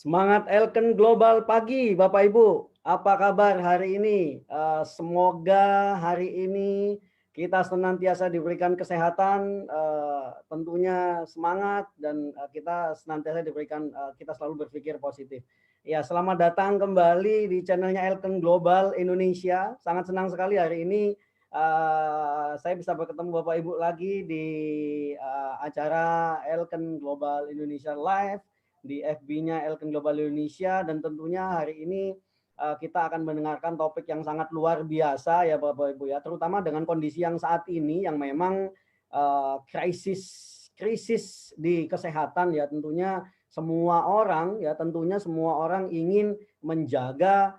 Semangat Elken Global pagi, Bapak Ibu. Apa kabar hari ini? Semoga hari ini kita senantiasa diberikan kesehatan, tentunya semangat, dan kita senantiasa diberikan, kita selalu berpikir positif. Ya, selamat datang kembali di channelnya Elken Global Indonesia. Sangat senang sekali hari ini saya bisa bertemu Bapak Ibu lagi di acara Elken Global Indonesia Live di FB-nya Elken Global Indonesia, dan tentunya hari ini kita akan mendengarkan topik yang sangat luar biasa ya Bapak Ibu ya, terutama dengan kondisi yang saat ini yang memang krisis di kesehatan ya, tentunya semua orang ingin menjaga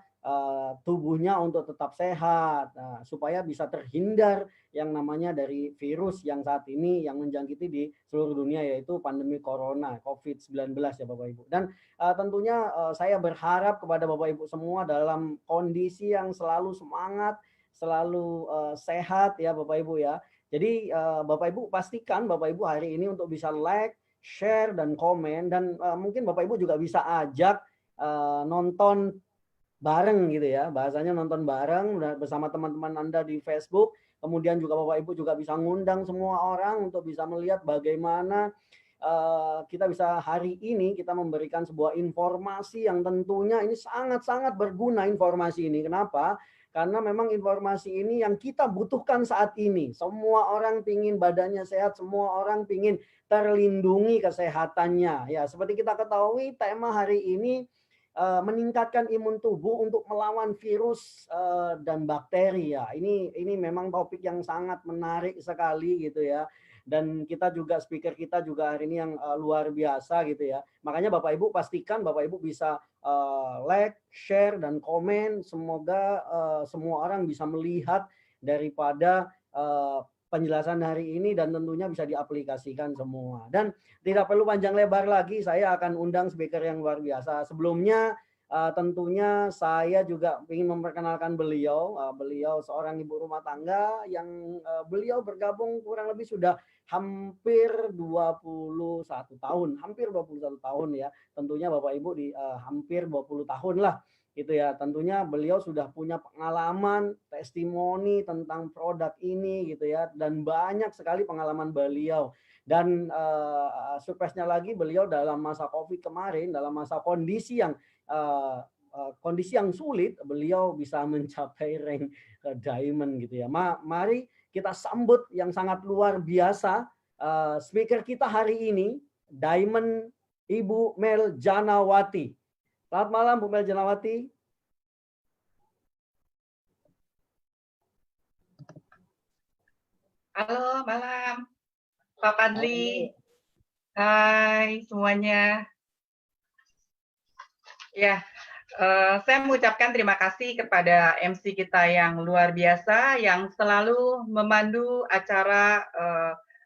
tubuhnya untuk tetap sehat, supaya bisa terhindar yang namanya dari virus yang saat ini yang menjangkiti di seluruh dunia, yaitu pandemi corona COVID-19 ya Bapak Ibu. Dan tentunya saya berharap kepada Bapak Ibu semua dalam kondisi yang selalu semangat, selalu sehat ya Bapak Ibu ya. Jadi Bapak Ibu pastikan Bapak Ibu hari ini untuk bisa like, share, dan komen, dan mungkin Bapak Ibu juga bisa ajak nonton bareng gitu ya, bahasanya nonton bareng bersama teman-teman Anda di Facebook. Kemudian juga Bapak Ibu juga bisa ngundang semua orang untuk bisa melihat bagaimana kita bisa hari ini kita memberikan sebuah informasi yang tentunya ini sangat-sangat berguna informasi ini. Kenapa? Karena memang informasi ini yang kita butuhkan saat ini. Semua orang pingin badannya sehat, semua orang pingin terlindungi kesehatannya. Ya, seperti kita ketahui tema hari ini meningkatkan imun tubuh untuk melawan virus dan bakteri ya. Ini memang topik yang sangat menarik sekali gitu ya. Dan kita juga speaker kita juga hari ini yang luar biasa gitu ya. Makanya Bapak Ibu pastikan Bapak Ibu bisa like, share, dan komen. Semoga semua orang bisa melihat daripada penjelasan hari ini dan tentunya bisa diaplikasikan semua. Dan tidak perlu panjang lebar lagi, saya akan undang speaker yang luar biasa. Sebelumnya tentunya saya juga ingin memperkenalkan beliau. Beliau seorang ibu rumah tangga yang beliau bergabung kurang lebih sudah hampir 21 tahun, hampir 21 tahun ya. Tentunya Bapak Ibu di hampir 20 tahun lah gitu ya. Tentunya beliau sudah punya pengalaman, testimoni tentang produk ini gitu ya, dan banyak sekali pengalaman beliau. Dan surprise-nya lagi, beliau dalam masa COVID kemarin, dalam masa kondisi yang sulit, beliau bisa mencapai rank diamond gitu ya. Mari kita sambut yang sangat luar biasa speaker kita hari ini, Diamond, Ibu Mel Janawati. Selamat malam Bu Mel Janawati. Halo, malam, Pak Halo Emi. Padli. Hai semuanya. Ya, saya mengucapkan terima kasih kepada MC kita yang luar biasa, yang selalu memandu acara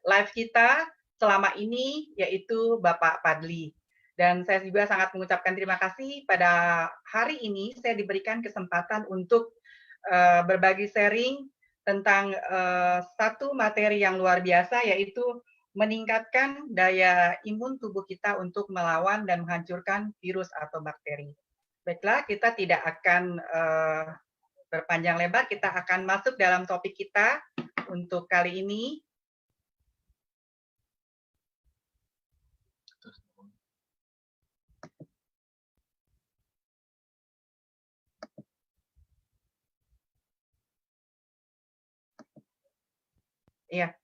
live kita selama ini, yaitu Bapak Padli. Dan saya juga sangat mengucapkan terima kasih pada hari ini saya diberikan kesempatan untuk berbagi sharing tentang satu materi yang luar biasa, yaitu meningkatkan daya imun tubuh kita untuk melawan dan menghancurkan virus atau bakteri. Baiklah, kita tidak akan berpanjang lebar, kita akan masuk dalam topik kita untuk kali ini. Iya.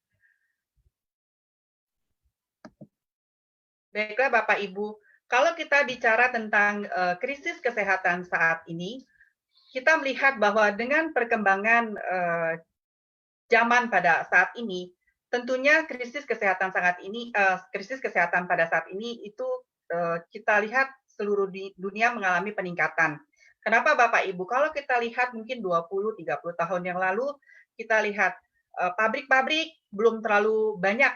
Baiklah Bapak Ibu, kalau kita bicara tentang krisis kesehatan saat ini, kita melihat bahwa dengan perkembangan zaman pada saat ini, tentunya krisis kesehatan pada saat ini itu kita lihat seluruh dunia mengalami peningkatan. Kenapa Bapak Ibu? Kalau kita lihat mungkin 20-30 tahun yang lalu, kita lihat pabrik-pabrik belum terlalu banyak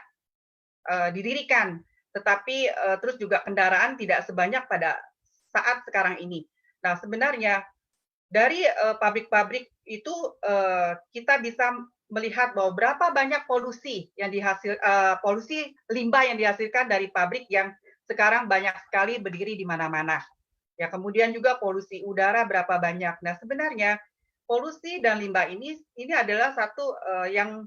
didirikan, tetapi terus juga kendaraan tidak sebanyak pada saat sekarang ini. Nah, sebenarnya dari pabrik-pabrik itu kita bisa melihat bahwa berapa banyak polusi limbah yang dihasilkan dari pabrik yang sekarang banyak sekali berdiri di mana-mana. Ya, kemudian juga polusi udara berapa banyak. Nah, sebenarnya polusi dan limbah ini adalah satu yang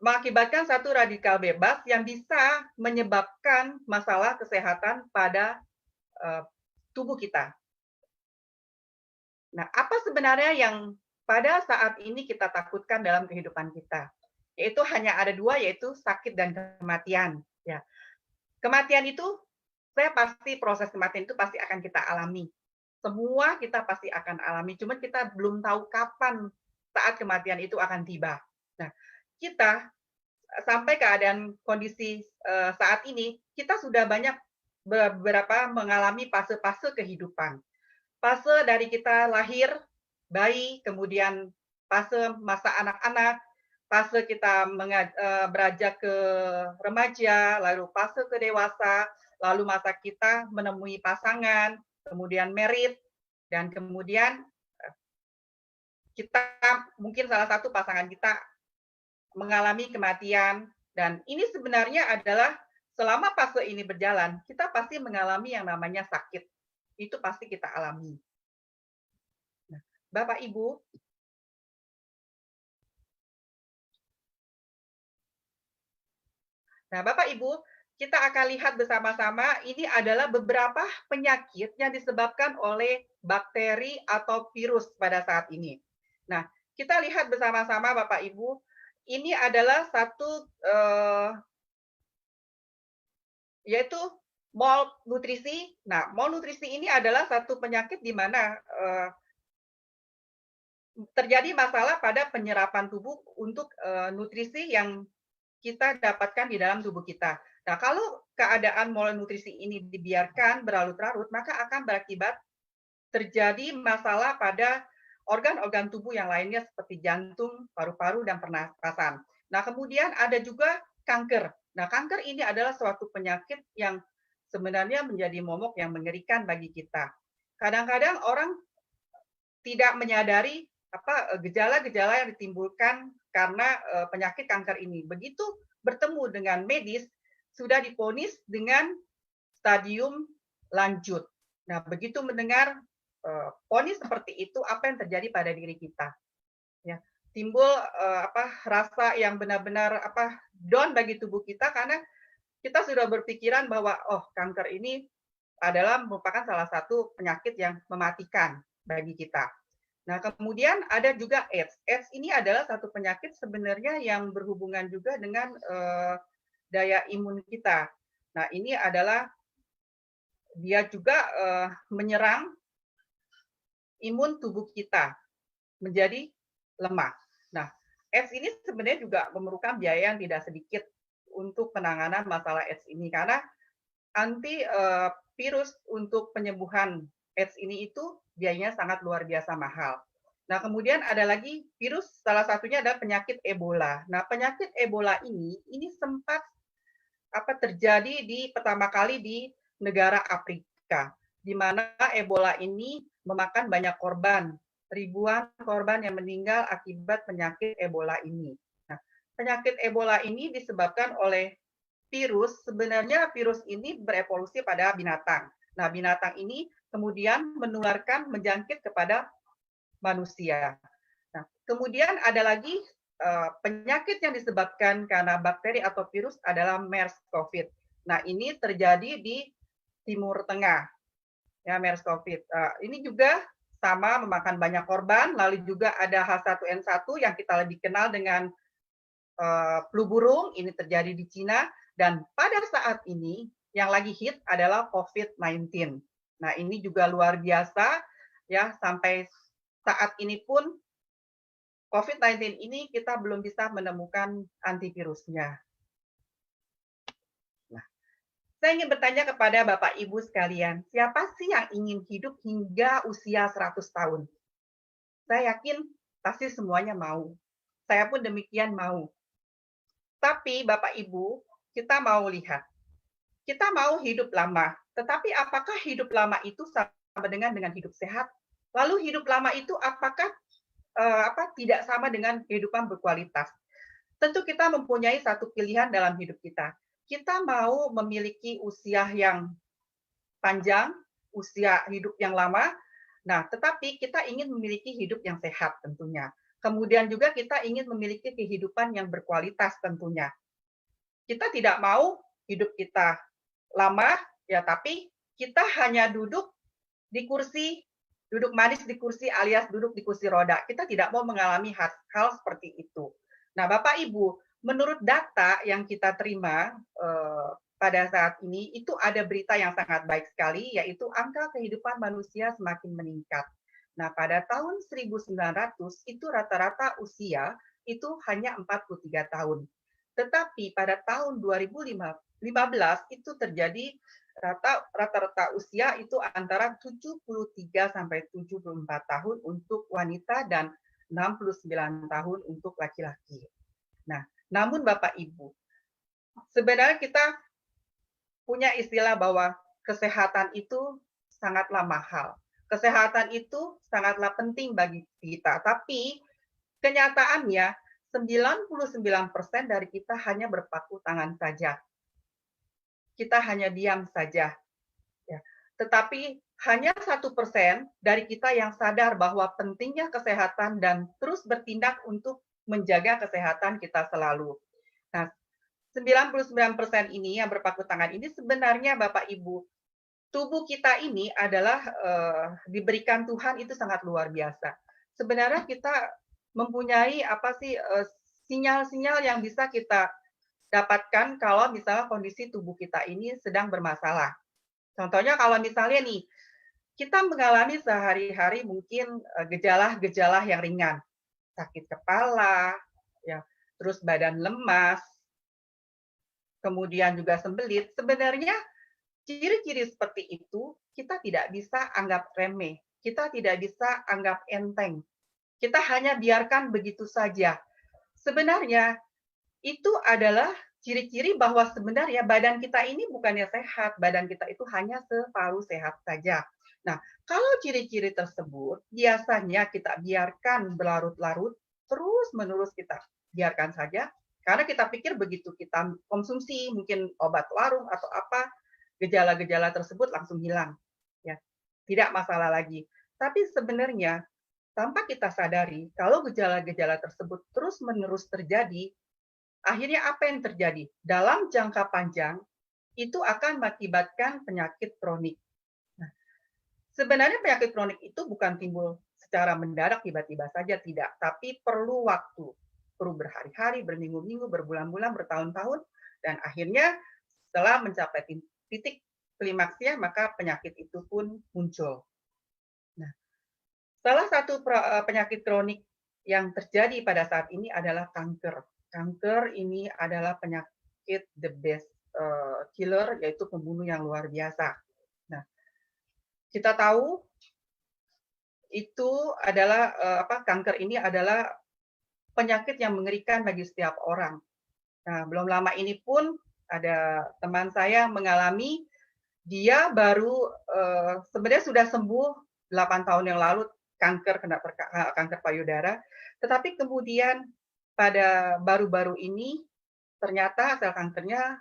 mengakibatkan satu radikal bebas yang bisa menyebabkan masalah kesehatan pada tubuh kita. Nah, apa sebenarnya yang pada saat ini kita takutkan dalam kehidupan kita? Yaitu hanya ada dua, yaitu sakit dan kematian. Ya, kematian itu proses kematian itu pasti akan kita alami. Semua kita pasti akan alami, cuma kita belum tahu kapan saat kematian itu akan tiba. Nah, kita sampai keadaan kondisi saat ini, kita sudah banyak beberapa mengalami fase-fase kehidupan. Fase dari kita lahir, bayi, kemudian fase masa anak-anak, fase kita beranjak ke remaja, lalu fase ke dewasa, lalu masa kita menemui pasangan, kemudian married, dan kemudian kita mungkin salah satu pasangan kita mengalami kematian, dan ini sebenarnya adalah selama fase ini berjalan, kita pasti mengalami yang namanya sakit. Itu pasti kita alami. Nah, Bapak Ibu, kita akan lihat bersama-sama ini adalah beberapa penyakit yang disebabkan oleh bakteri atau virus pada saat ini. Nah, kita lihat bersama-sama Bapak Ibu, ini adalah satu yaitu malnutrisi. Nah, malnutrisi ini adalah satu penyakit di mana terjadi masalah pada penyerapan tubuh untuk nutrisi yang kita dapatkan di dalam tubuh kita. Nah, kalau keadaan malnutrisi ini dibiarkan berlarut-larut, maka akan berakibat terjadi masalah pada organ-organ tubuh yang lainnya seperti jantung, paru-paru, dan pernapasan. Nah, kemudian ada juga kanker. Nah, kanker ini adalah suatu penyakit yang sebenarnya menjadi momok yang mengerikan bagi kita. Kadang-kadang orang tidak menyadari gejala-gejala yang ditimbulkan karena penyakit kanker ini. Begitu bertemu dengan medis, sudah divonis dengan stadium lanjut. Nah, begitu mendengar vonis seperti itu, apa yang terjadi pada diri kita? Ya, timbul rasa yang benar-benar down bagi tubuh kita karena kita sudah berpikiran bahwa kanker ini adalah merupakan salah satu penyakit yang mematikan bagi kita. Nah, kemudian ada juga AIDS. AIDS ini adalah satu penyakit sebenarnya yang berhubungan juga dengan daya imun kita. Nah, ini adalah dia juga menyerang imun tubuh kita menjadi lemah. Nah, AIDS ini sebenarnya juga memerlukan biaya yang tidak sedikit untuk penanganan masalah AIDS ini, karena virus untuk penyembuhan AIDS ini itu biayanya sangat luar biasa mahal. Nah, kemudian ada lagi virus, salah satunya adalah penyakit Ebola. Nah, penyakit Ebola ini sempat terjadi pertama kali di negara Afrika, di mana Ebola ini memakan banyak korban, ribuan korban yang meninggal akibat penyakit Ebola ini. Nah, penyakit Ebola ini disebabkan oleh virus. Sebenarnya virus ini berevolusi pada binatang. Nah, binatang ini kemudian menularkan, menjangkit kepada manusia. Nah, kemudian ada lagi penyakit yang disebabkan karena bakteri atau virus adalah MERS-CoV. Nah, ini terjadi di Timur Tengah, ya, MERS-CoV. Ini juga sama memakan banyak korban. Lalu juga ada H1N1 yang kita lebih kenal dengan flu burung, ini terjadi di Cina. Dan pada saat ini yang lagi hit adalah COVID-19. Nah, ini juga luar biasa, ya, sampai saat ini pun COVID-19 ini kita belum bisa menemukan antivirusnya. Nah, saya ingin bertanya kepada Bapak Ibu sekalian, siapa sih yang ingin hidup hingga usia 100 tahun? Saya yakin pasti semuanya mau. Saya pun demikian mau. Tapi Bapak Ibu, kita mau lihat. Kita mau hidup lama, tetapi apakah hidup lama itu sama dengan hidup sehat? Lalu hidup lama itu apakah tidak sama dengan kehidupan berkualitas? Tentu kita mempunyai satu pilihan dalam hidup kita. Kita mau memiliki usia yang panjang, usia hidup yang lama, nah tetapi kita ingin memiliki hidup yang sehat tentunya. Kemudian juga kita ingin memiliki kehidupan yang berkualitas tentunya. Kita tidak mau hidup kita lama, ya, tapi kita hanya duduk manis di kursi alias duduk di kursi roda. Kita tidak mau mengalami hal seperti itu. Nah, Bapak Ibu, menurut data yang kita terima pada saat ini, itu ada berita yang sangat baik sekali, yaitu angka kehidupan manusia semakin meningkat. Nah, pada tahun 1900 itu rata-rata usia itu hanya 43 tahun. Tetapi pada tahun 2015 itu terjadi rata-rata usia itu antara 73 sampai 74 tahun untuk wanita dan 69 tahun untuk laki-laki. Nah, namun Bapak Ibu, sebenarnya kita punya istilah bahwa kesehatan itu sangatlah mahal. Kesehatan itu sangatlah penting bagi kita, tapi kenyataannya 99% dari kita hanya berpakku tangan saja. Kita hanya diam saja. Ya. Tetapi hanya 1% dari kita yang sadar bahwa pentingnya kesehatan dan terus bertindak untuk menjaga kesehatan kita selalu. Nah, 99% ini yang berpakku tangan ini sebenarnya Bapak Ibu, tubuh kita ini adalah diberikan Tuhan itu sangat luar biasa. Sebenarnya kita mempunyai sinyal-sinyal yang bisa kita dapatkan kalau misalnya kondisi tubuh kita ini sedang bermasalah. Contohnya kalau misalnya nih, kita mengalami sehari-hari mungkin gejala-gejala yang ringan, sakit kepala, ya, terus badan lemas, kemudian juga sembelit. Sebenarnya ciri-ciri seperti itu kita tidak bisa anggap remeh, kita tidak bisa anggap enteng. Kita hanya biarkan begitu saja. Sebenarnya itu adalah ciri-ciri bahwa sebenarnya badan kita ini bukannya sehat, badan kita itu hanya separuh sehat saja. Nah, kalau ciri-ciri tersebut biasanya kita biarkan berlarut-larut, terus-menerus kita biarkan saja, karena kita pikir begitu kita konsumsi mungkin obat warung atau apa, gejala-gejala tersebut langsung hilang. Ya, tidak masalah lagi. Tapi sebenarnya tanpa kita sadari, kalau gejala-gejala tersebut terus-menerus terjadi, akhirnya apa yang terjadi? Dalam jangka panjang, itu akan mengakibatkan penyakit kronik. Nah, sebenarnya penyakit kronik itu bukan timbul secara mendadak tiba-tiba saja, tidak. Tapi perlu waktu. Perlu berhari-hari, berminggu-minggu, berbulan-bulan, bertahun-tahun, dan akhirnya setelah mencapai titik klimaksnya, maka penyakit itu pun muncul. Nah, salah satu penyakit kronik yang terjadi pada saat ini adalah kanker. Kanker ini adalah penyakit the best killer, yaitu pembunuh yang luar biasa. Nah, kita tahu itu adalah kanker ini adalah penyakit yang mengerikan bagi setiap orang. Nah, belum lama ini pun ada teman saya mengalami, dia baru sebenarnya sudah sembuh 8 tahun yang lalu kanker payudara, tetapi kemudian pada baru-baru ini ternyata sel kankernya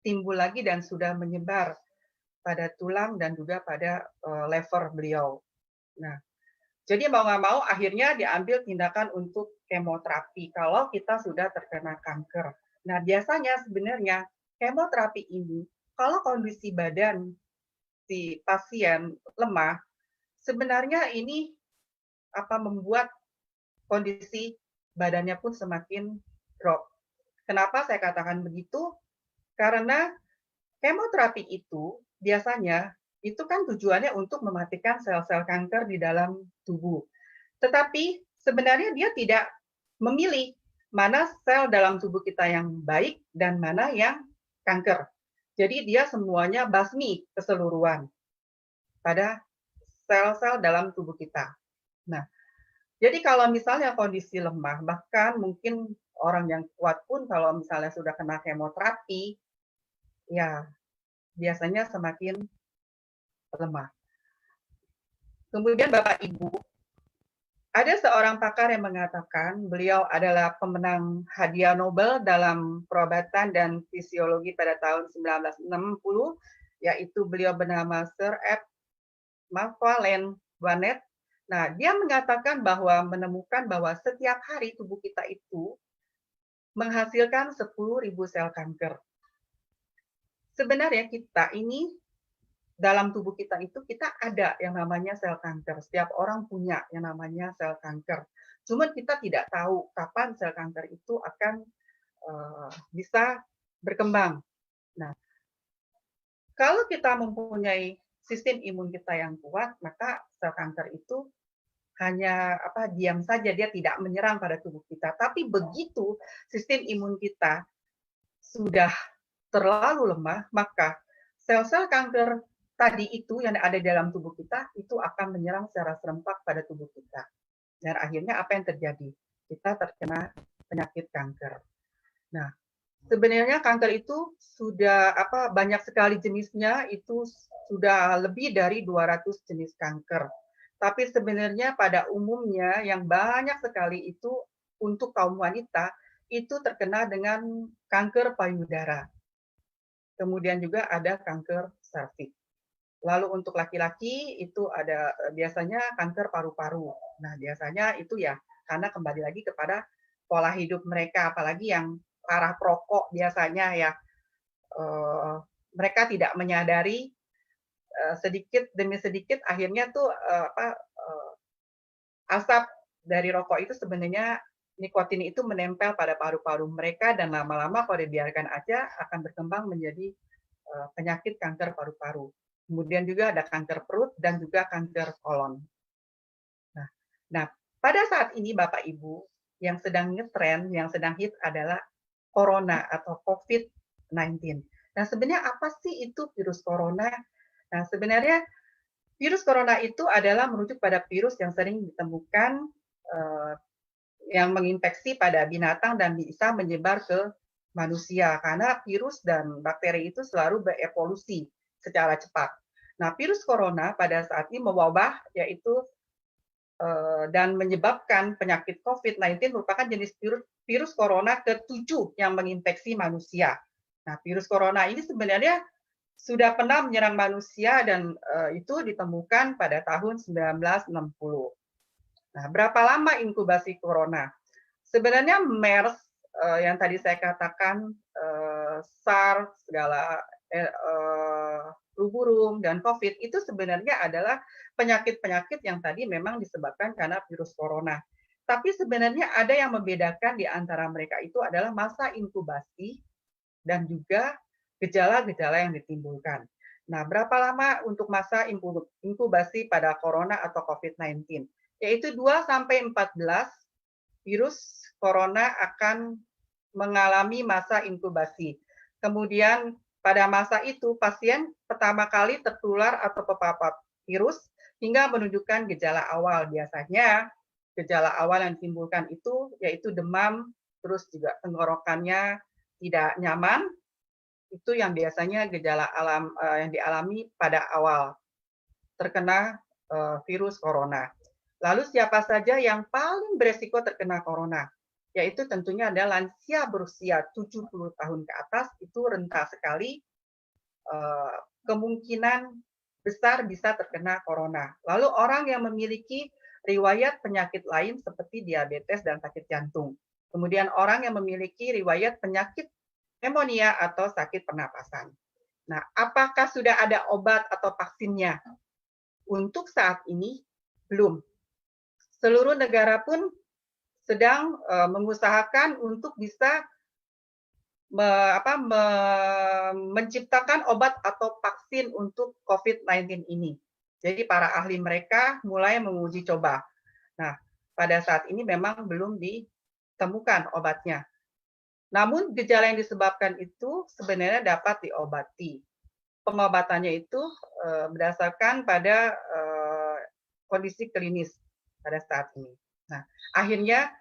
timbul lagi dan sudah menyebar pada tulang dan juga pada lever beliau. Nah, jadi mau nggak mau akhirnya diambil tindakan untuk kemoterapi kalau kita sudah terkena kanker. Nah, biasanya sebenarnya kemoterapi ini kalau kondisi badan si pasien lemah, sebenarnya ini membuat kondisi badannya pun semakin drop. Kenapa saya katakan begitu? Karena kemoterapi itu biasanya itu kan tujuannya untuk mematikan sel-sel kanker di dalam tubuh. Tetapi sebenarnya dia tidak memilih mana sel dalam tubuh kita yang baik dan mana yang kanker. Jadi dia semuanya basmi keseluruhan pada sel-sel dalam tubuh kita. Nah, jadi kalau misalnya kondisi lemah, bahkan mungkin orang yang kuat pun kalau misalnya sudah kena kemoterapi, ya biasanya semakin lemah. Kemudian Bapak Ibu, ada seorang pakar yang mengatakan beliau adalah pemenang hadiah Nobel dalam perobatan dan fisiologi pada tahun 1960, yaitu beliau bernama Sir F. Macfarlane Burnet. Nah, dia mengatakan bahwa menemukan bahwa setiap hari tubuh kita itu menghasilkan 10.000 sel kanker. Sebenarnya kita ini dalam tubuh kita itu kita ada yang namanya sel kanker. Setiap orang punya yang namanya sel kanker. Cuman kita tidak tahu kapan sel kanker itu akan bisa berkembang. Nah, kalau kita mempunyai sistem imun kita yang kuat, maka sel kanker itu hanya diam saja, dia tidak menyerang pada tubuh kita. Tapi begitu sistem imun kita sudah terlalu lemah, maka sel-sel kanker tadi itu yang ada di dalam tubuh kita itu akan menyerang secara serempak pada tubuh kita. Dan akhirnya apa yang terjadi? Kita terkena penyakit kanker. Nah, sebenarnya kanker itu sudah banyak sekali jenisnya, itu sudah lebih dari 200 jenis kanker. Tapi sebenarnya pada umumnya yang banyak sekali itu untuk kaum wanita itu terkena dengan kanker payudara. Kemudian juga ada kanker serviks. Lalu untuk laki-laki itu ada biasanya kanker paru-paru. Nah, biasanya itu ya karena kembali lagi kepada pola hidup mereka, apalagi yang parah perokok biasanya ya mereka tidak menyadari sedikit demi sedikit akhirnya tuh asap dari rokok itu sebenarnya nikotin itu menempel pada paru-paru mereka dan lama-lama kalau dibiarkan aja akan berkembang menjadi penyakit kanker paru-paru. Kemudian juga ada kanker perut dan juga kanker kolon. Nah, pada saat ini Bapak Ibu, yang sedang ngetren, yang sedang hit adalah corona atau COVID-19. Nah, sebenarnya apa sih itu virus corona? Nah, sebenarnya virus corona itu adalah merujuk pada virus yang sering ditemukan yang menginfeksi pada binatang dan bisa menyebar ke manusia karena virus dan bakteri itu selalu berevolusi secara cepat. Nah, virus corona pada saat ini mewabah yaitu dan menyebabkan penyakit COVID-19 merupakan jenis virus corona ke-7 yang menginfeksi manusia. Nah, virus corona ini sebenarnya sudah pernah menyerang manusia dan itu ditemukan pada tahun 1960. Nah, berapa lama inkubasi corona? Sebenarnya MERS yang tadi saya katakan, SARS, segala flu burung dan COVID itu sebenarnya adalah penyakit-penyakit yang tadi memang disebabkan karena virus corona. Tapi sebenarnya ada yang membedakan di antara mereka itu adalah masa inkubasi dan juga gejala-gejala yang ditimbulkan. Nah, berapa lama untuk masa inkubasi pada corona atau COVID-19? Yaitu 2 sampai 14 virus corona akan mengalami masa inkubasi. Kemudian pada masa itu pasien pertama kali tertular atau terpapar virus hingga menunjukkan gejala awal. Biasanya gejala awal yang ditimbulkan itu yaitu demam, terus juga tenggorokannya tidak nyaman. Itu yang biasanya gejala yang dialami pada awal terkena virus corona. Lalu siapa saja yang paling beresiko terkena corona? Yaitu tentunya adalah lansia berusia 70 tahun ke atas, itu rentan sekali kemungkinan besar bisa terkena corona. Lalu orang yang memiliki riwayat penyakit lain seperti diabetes dan sakit jantung. Kemudian orang yang memiliki riwayat penyakit pneumonia atau sakit pernapasan. Nah, apakah sudah ada obat atau vaksinnya? Untuk saat ini belum. Seluruh negara pun sedang mengusahakan untuk bisa menciptakan obat atau vaksin untuk COVID-19 ini. Jadi para ahli mereka mulai menguji coba. Nah, pada saat ini memang belum ditemukan obatnya. Namun gejala yang disebabkan itu sebenarnya dapat diobati. Pengobatannya itu berdasarkan pada kondisi klinis pada saat ini. Nah, akhirnya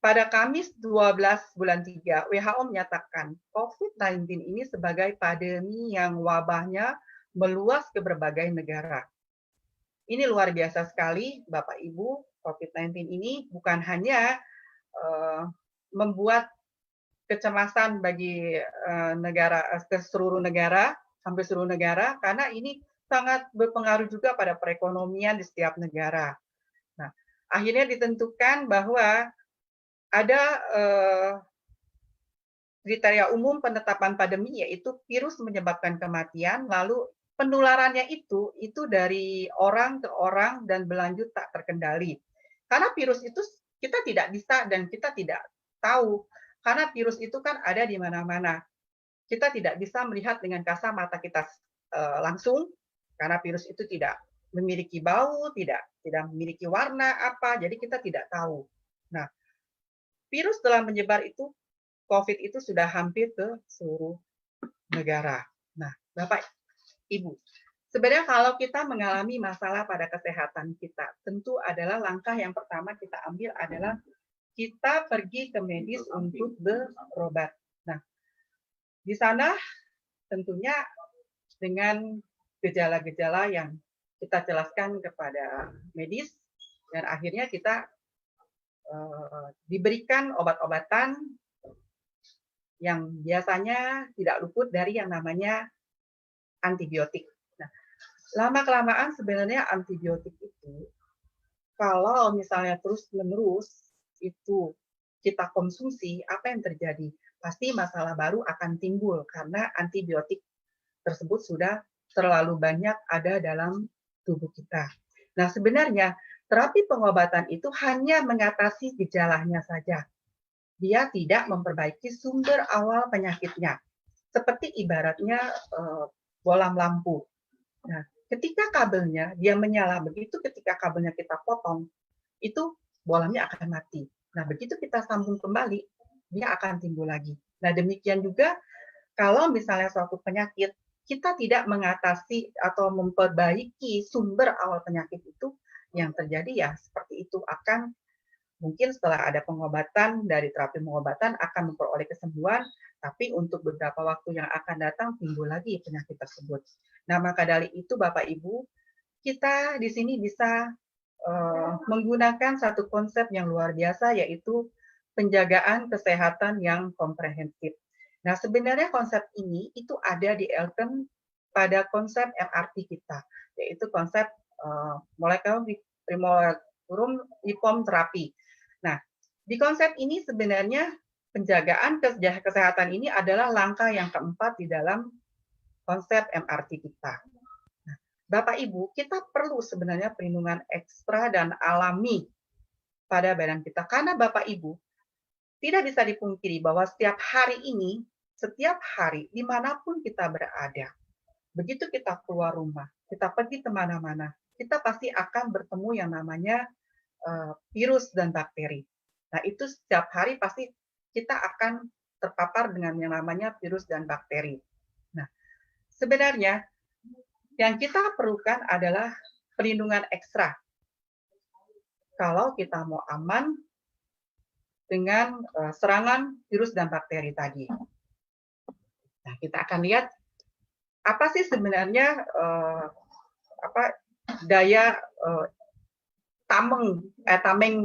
pada Kamis 12 bulan 3, WHO menyatakan COVID-19 ini sebagai pandemi yang wabahnya meluas ke berbagai negara. Ini luar biasa sekali, Bapak Ibu. COVID-19 ini bukan hanya membuat kecemasan bagi seluruh negara, hampir seluruh negara, karena ini sangat berpengaruh juga pada perekonomian di setiap negara. Nah, akhirnya ditentukan bahwa ada kriteria umum penetapan pandemi, yaitu virus menyebabkan kematian, lalu penularannya itu dari orang ke orang dan berlanjut tak terkendali. Karena virus itu kita tidak bisa dan kita tidak tahu, karena virus itu kan ada di mana-mana. Kita tidak bisa melihat dengan kasat mata kita langsung, karena virus itu tidak memiliki bau, tidak memiliki warna apa, jadi kita tidak tahu. Nah, virus telah menyebar itu, COVID itu sudah hampir ke seluruh negara. Nah, Bapak, Ibu, sebenarnya kalau kita mengalami masalah pada kesehatan kita, tentu adalah langkah yang pertama kita ambil adalah kita pergi ke medis untuk berobat. Nah, di sana tentunya dengan gejala-gejala yang kita jelaskan kepada medis, dan akhirnya kita diberikan obat-obatan yang biasanya tidak luput dari yang namanya antibiotik. Nah, lama-kelamaan sebenarnya antibiotik itu, kalau misalnya terus-menerus itu kita konsumsi, apa yang terjadi? Pasti masalah baru akan timbul karena antibiotik tersebut sudah terlalu banyak ada dalam tubuh kita. Nah, sebenarnya terapi pengobatan itu hanya mengatasi gejalanya saja. Dia tidak memperbaiki sumber awal penyakitnya. Seperti ibaratnya bolam lampu. Nah, ketika kabelnya dia menyala, begitu ketika kabelnya kita potong, itu bolamnya akan mati. Nah, begitu kita sambung kembali, dia akan timbul lagi. Nah, demikian juga kalau misalnya suatu penyakit, kita tidak mengatasi atau memperbaiki sumber awal penyakit itu, yang terjadi ya seperti itu, akan mungkin setelah ada pengobatan, dari terapi pengobatan akan memperoleh kesembuhan, tapi untuk beberapa waktu yang akan datang timbul lagi penyakit tersebut. Nah, maka dari itu Bapak Ibu, kita di sini bisa menggunakan satu konsep yang luar biasa, yaitu penjagaan kesehatan yang komprehensif. Nah, sebenarnya konsep ini itu ada di Elkem pada konsep MRT kita, yaitu konsep molecular reform terapi. Nah, di konsep ini sebenarnya penjagaan kesehatan ini adalah langkah yang keempat di dalam konsep MRT kita. Nah, Bapak Ibu, kita perlu sebenarnya perlindungan ekstra dan alami pada badan kita. Karena Bapak Ibu, tidak bisa dipungkiri bahwa setiap hari ini, setiap hari, dimanapun kita berada, begitu kita keluar rumah, kita pergi kemana-mana, kita pasti akan bertemu yang namanya virus dan bakteri. Nah, itu setiap hari pasti kita akan terpapar dengan yang namanya virus dan bakteri. Nah, sebenarnya yang kita perlukan adalah perlindungan ekstra. Kalau kita mau aman dengan serangan virus dan bakteri tadi. Nah, kita akan lihat apa sih sebenarnya daya tameng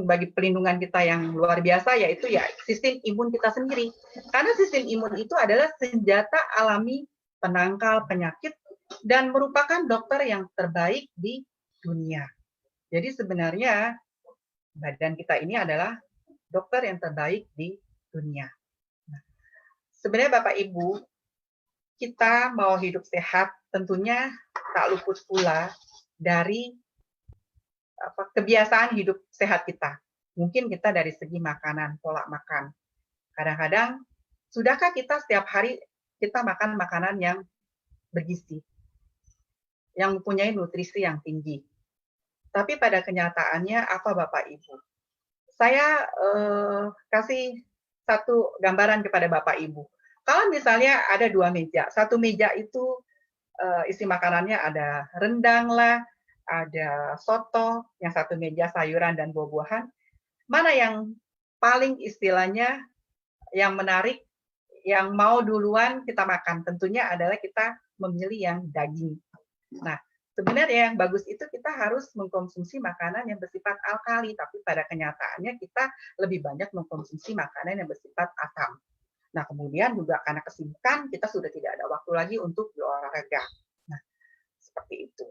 bagi pelindungan kita yang luar biasa, yaitu ya sistem imun kita sendiri. Karena sistem imun itu adalah senjata alami penangkal penyakit dan merupakan dokter yang terbaik di dunia. Jadi sebenarnya badan kita ini adalah dokter yang terbaik di dunia. Nah, sebenarnya Bapak Ibu, kita mau hidup sehat tentunya tak luput pula dari kebiasaan hidup sehat kita. Mungkin kita dari segi makanan, pola makan. Kadang-kadang, sudahkah kita setiap hari kita makan makanan yang bergizi, yang mempunyai nutrisi yang tinggi? Tapi pada kenyataannya apa Bapak Ibu? Saya kasih satu gambaran kepada Bapak Ibu. Kalau misalnya ada 2 meja, satu meja itu isi makanannya ada rendang lah, ada soto, yang satu meja sayuran dan buah-buahan. Mana yang paling istilahnya yang menarik, yang mau duluan kita makan? Tentunya adalah kita memilih yang daging. Nah, sebenarnya yang bagus itu kita harus mengkonsumsi makanan yang bersifat alkali, tapi pada kenyataannya kita lebih banyak mengkonsumsi makanan yang bersifat asam. Nah, kemudian juga karena kesibukan, kita sudah tidak ada waktu lagi untuk berolahraga. Nah, seperti itu.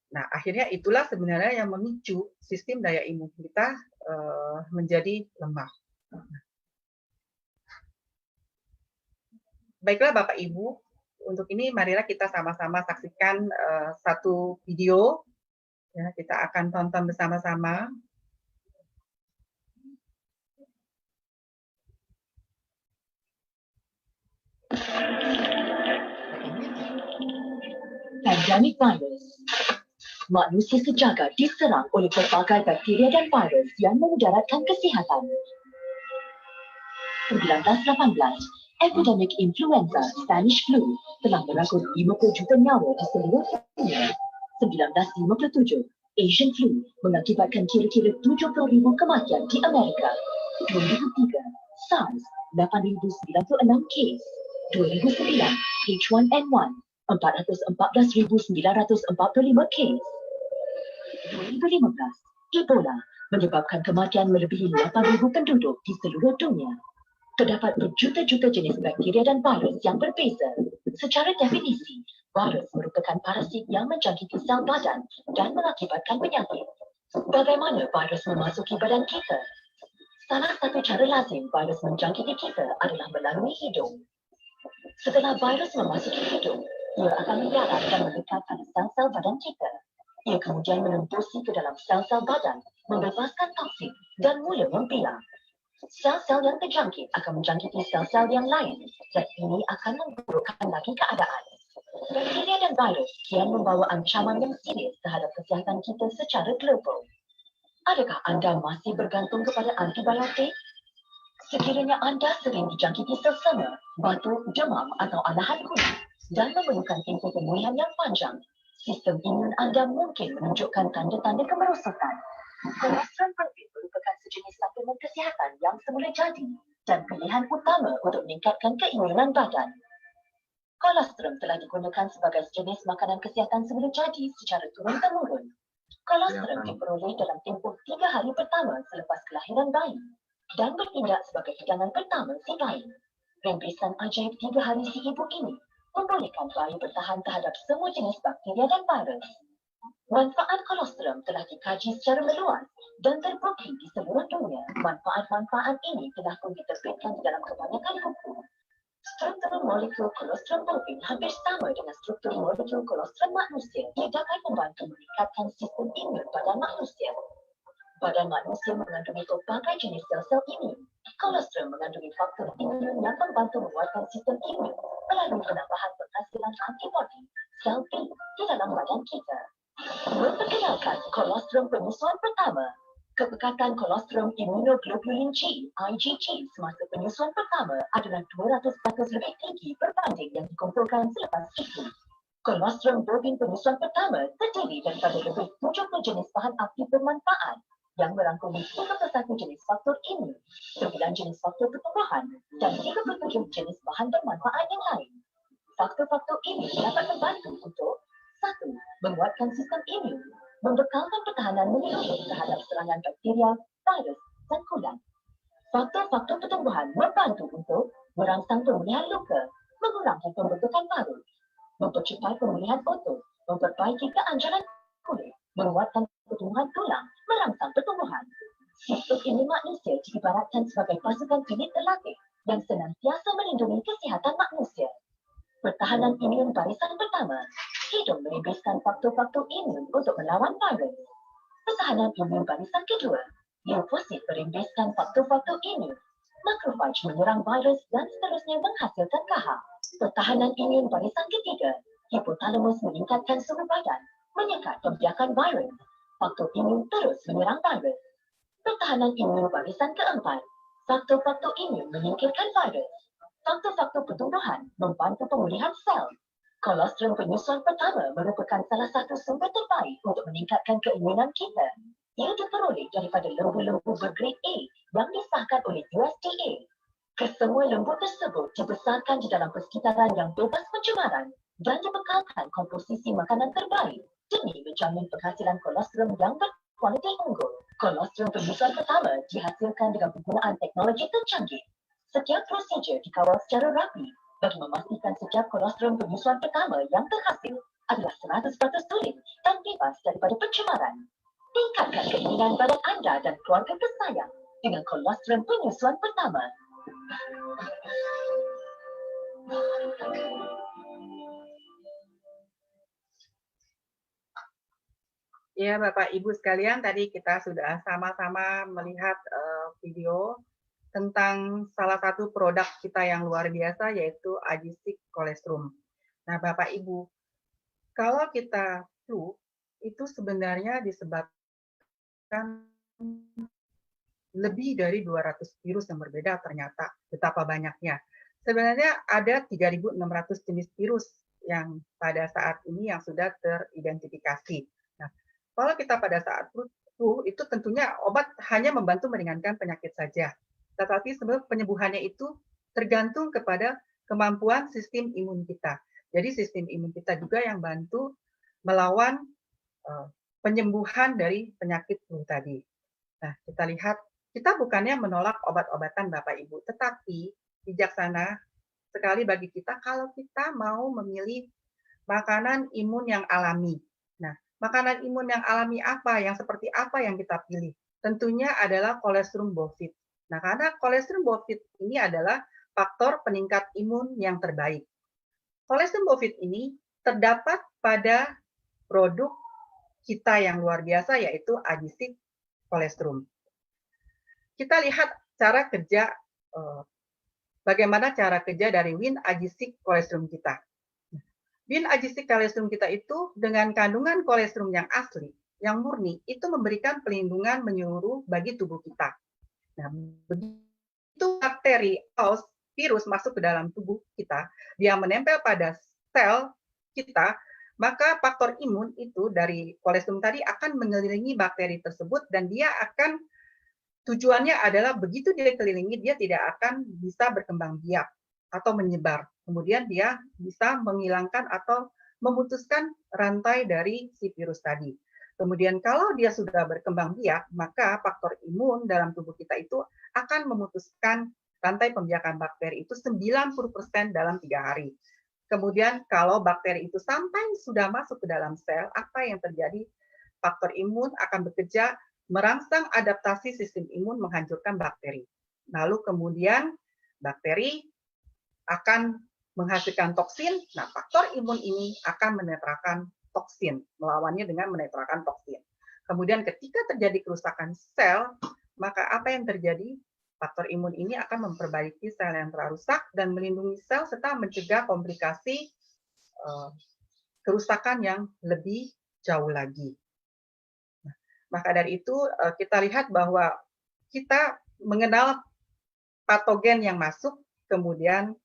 Nah, akhirnya itulah sebenarnya yang memicu sistem daya imun kita menjadi lemah. Baiklah Bapak Ibu, untuk ini marilah kita sama-sama saksikan satu video. Ya, kita akan tonton bersama-sama. Pandemic virus. Manusia sejagat diserang oleh pelbagai bakteria dan virus yang memudaratkan kesihatan. 1918, epidemik influenza Spanish flu telah merenggut 50 juta nyawa di seluruh dunia. 1957, Asian flu mengakibatkan kira-kira 70,000 kematian di Amerika. 2003, SARS 8,096 kes. 2009, H1N1 414,945 kes. 2015, Ebola menyebabkan kematian melebihi 8,000 penduduk di seluruh dunia. Terdapat berjuta-juta jenis bakteria dan virus yang berbeza. Secara definisi, virus merupakan parasit yang menjangkiti sel badan dan mengakibatkan penyakit. Bagaimana virus memasuki badan kita? Salah satu cara lazim virus menjangkiti kita adalah melalui hidung. Setelah virus memasuki hidung, ia akan mendarat dan mendekat pada sel-sel badan kita. Ia kemudian menembusi ke dalam sel-sel badan, membebaskan toksik dan mula mempilah. Sel-sel yang terjangkit akan menjangkiti sel-sel yang lain dan ini akan memburukkan lagi keadaan. Bakteria dan virus kian membawa ancaman yang serius terhadap kesihatan kita secara global. Adakah anda masih bergantung kepada antibiotik? Sekiranya anda sering dijangkiti selsema, batuk, demam atau anahan kulit dan memerlukan tempoh pemulihan yang panjang, sistem imun anda mungkin menunjukkan tanda-tanda kemerosotan. Kolostrum penting merupakan sejenis suplemen kesihatan yang semula jadi dan pilihan utama untuk meningkatkan keimunan badan. Kolostrum telah digunakan sebagai sejenis makanan kesihatan semula jadi secara turun-temurun. Kolostrum diperoleh dalam tempoh 3 hari pertama selepas kelahiran bayi dan bertindak sebagai hidangan pertama si bayi. Rembesan ajaib 3 hari si ibu ini membolehkan bayi bertahan terhadap semua jenis bakteria dan virus. Manfaat kolostrum telah dikaji secara meluas dan terbukti di seluruh dunia. Manfaat-manfaat ini telah pun diterbitkan di dalam kebanyakan buku. Struktur molekul kolostrum bovin hampir sama dengan struktur molekul kolostrum manusia. Ia dapat membantu meningkatkan sistem imun badan manusia. Badan manusia mengandungi pelbagai jenis sel-sel imun. Kolostrum mengandungi faktor imun yang membantu menguatkan sistem imun melalui penambahan penghasilan antibodi sel T di dalam badan kita. Memperkenalkan kolostrum penyusuan pertama. Kepekatan kolostrum immunoglobulin G, IgG, semasa penyusuan pertama adalah 200% lebih tinggi berbanding yang dikumpulkan selepas itu. Kolostrum bovin penyusuan pertama terdiri daripada lebih 70 jenis bahan aktif bermanfaat yang merangkumi 31 jenis faktor imun, 9 jenis faktor pertumbuhan, dan 37 jenis bahan bermanfaat yang lain. Faktor-faktor ini dapat membantu untuk 1. Menguatkan sistem imun, membekalkan pertahanan melindungi terhadap serangan bakteria, virus, dan kulat. Faktor-faktor pertumbuhan membantu untuk merangsang pemulihan luka, mengurangi pembentukan parut, mempercepat pemulihan otot, memperbaiki keanjuran kulit, menguatkan pertumbuhan tulang, merangsang pertumbuhan. Sistem imun manusia diibaratkan sebagai pasukan bilik terlatih yang senantiasa melindungi kesihatan manusia. Pertahanan imun barisan pertama, hidung merimbiskan faktor-faktor imun untuk melawan virus. Pertahanan imun barisan kedua, limfosit merimbiskan faktor-faktor imun. Makrofage menyerang virus dan seterusnya menghasilkan kahar. Pertahanan imun barisan ketiga, hipotalamus meningkatkan suhu badan, menyekat pembiakan virus. Faktor imun terus menyerang virus. Pertahanan imun barisan keempat, faktor-faktor imun menyingkirkan virus. Faktor-faktor pertumbuhan membantu pemulihan sel. Kolostrum penyusuan pertama merupakan salah satu sumber terbaik untuk meningkatkan keimunan kita. Ia diperoleh daripada lembu-lembu bergrade A yang disahkan oleh USDA. Kesemua lembu tersebut dibesarkan di dalam persekitaran yang bebas pencemaran dan dibekalkan komposisi makanan terbaik demi menjamin penghasilan kolostrum yang berkualiti unggul. Kolostrum penyusuan pertama dihasilkan dengan penggunaan teknologi tercanggih. Setiap prosedur dikawal secara rapi bagi memastikan setiap kolostrum penyusuan pertama yang terhasil adalah 100% tulen dan bebas daripada pencemaran. Tingkatkan keinginan badan anda dan keluarga tersayang dengan kolostrum penyusuan pertama. Ya, Bapak Ibu sekalian, tadi kita sudah sama-sama melihat video tentang salah satu produk kita yang luar biasa, yaitu Agisic Colostrum. Nah, Bapak Ibu, kalau kita flu, itu sebenarnya disebabkan lebih dari 200 virus yang berbeda ternyata, betapa banyaknya. Sebenarnya ada 3.600 jenis virus yang pada saat ini yang sudah teridentifikasi. Nah, kalau kita pada saat flu, itu tentunya obat hanya membantu meringankan penyakit saja. Tetapi sebenarnya penyembuhannya itu tergantung kepada kemampuan sistem imun kita. Jadi sistem imun kita juga yang bantu melawan penyembuhan dari penyakit flu tadi. Nah, kita lihat, kita bukannya menolak obat-obatan Bapak Ibu, tetapi bijaksana sekali bagi kita kalau kita mau memilih makanan imun yang alami. Nah, makanan imun yang alami apa, yang seperti apa yang kita pilih? Tentunya adalah kolostrum bovin. Nah, karena kolostrum bovin ini adalah faktor peningkat imun yang terbaik. Kolostrum bovin ini terdapat pada produk kita yang luar biasa, yaitu Agisic Colostrum. Kita lihat cara kerja, bagaimana cara kerja dari Win Agisic Colostrum kita. Win Agisic Colostrum kita itu dengan kandungan kolostrum yang asli, yang murni, itu memberikan pelindungan menyeluruh bagi tubuh kita. Nah, begitu bakteri atau virus masuk ke dalam tubuh kita, dia menempel pada sel kita, maka faktor imun itu dari kolostrum tadi akan mengelilingi bakteri tersebut dan dia akan, tujuannya adalah begitu dia kelilingi, dia tidak akan bisa berkembang biak atau menyebar. Kemudian dia bisa menghilangkan atau memutuskan rantai dari si virus tadi. Kemudian kalau dia sudah berkembang biak, maka faktor imun dalam tubuh kita itu akan memutuskan rantai pembiakan bakteri itu 90% dalam 3 hari. Kemudian kalau bakteri itu sampai sudah masuk ke dalam sel, apa yang terjadi? Faktor imun akan bekerja merangsang adaptasi sistem imun menghancurkan bakteri. Lalu kemudian bakteri akan menghasilkan toksin. Nah, faktor imun ini akan menetralkan toksin, melawannya dengan menetralkan toksin. Kemudian ketika terjadi kerusakan sel, maka apa yang terjadi? Faktor imun ini akan memperbaiki sel yang telah rusak dan melindungi sel serta mencegah komplikasi kerusakan yang lebih jauh lagi. Maka dari itu kita lihat bahwa kita mengenal patogen yang masuk, kemudian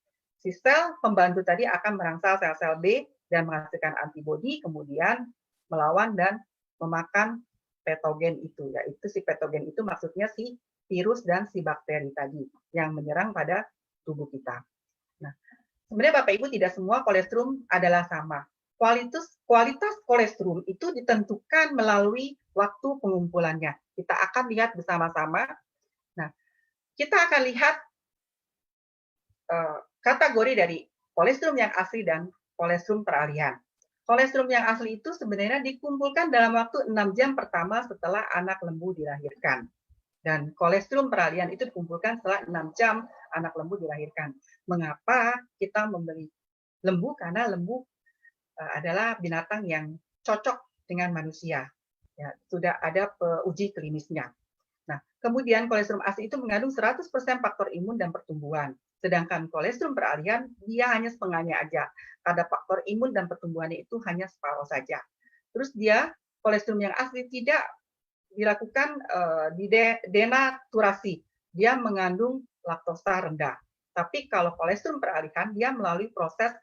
si sel pembantu tadi akan merangsang sel-sel B dan menghasilkan antibodi, kemudian melawan dan memakan patogen itu, yaitu si patogen itu maksudnya si virus dan si bakteri tadi yang menyerang pada tubuh kita. Nah, sebenarnya Bapak Ibu tidak semua kolestrum adalah sama. Kualitas kolestrum itu ditentukan melalui waktu pengumpulannya. Kita akan lihat bersama-sama. Nah, kita akan lihat kategori dari kolestrum yang asli dan kolestrum peralihan. Kolestrum yang asli itu sebenarnya dikumpulkan dalam waktu 6 jam pertama setelah anak lembu dilahirkan. Dan kolestrum peralihan itu dikumpulkan setelah 6 jam anak lembu dilahirkan. Mengapa kita membeli lembu? Karena lembu adalah binatang yang cocok dengan manusia. Ya, sudah ada uji klinisnya. Nah, kemudian kolestrum asli itu mengandung 100% faktor imun dan pertumbuhan. Sedangkan kolestrum peralihan, dia hanya setengahnya aja. Ada faktor imun dan pertumbuhannya itu hanya separuh saja. Terus dia, kolestrum yang asli tidak dilakukan denaturasi. Dia mengandung laktosa rendah. Tapi kalau kolestrum peralihan, dia melalui proses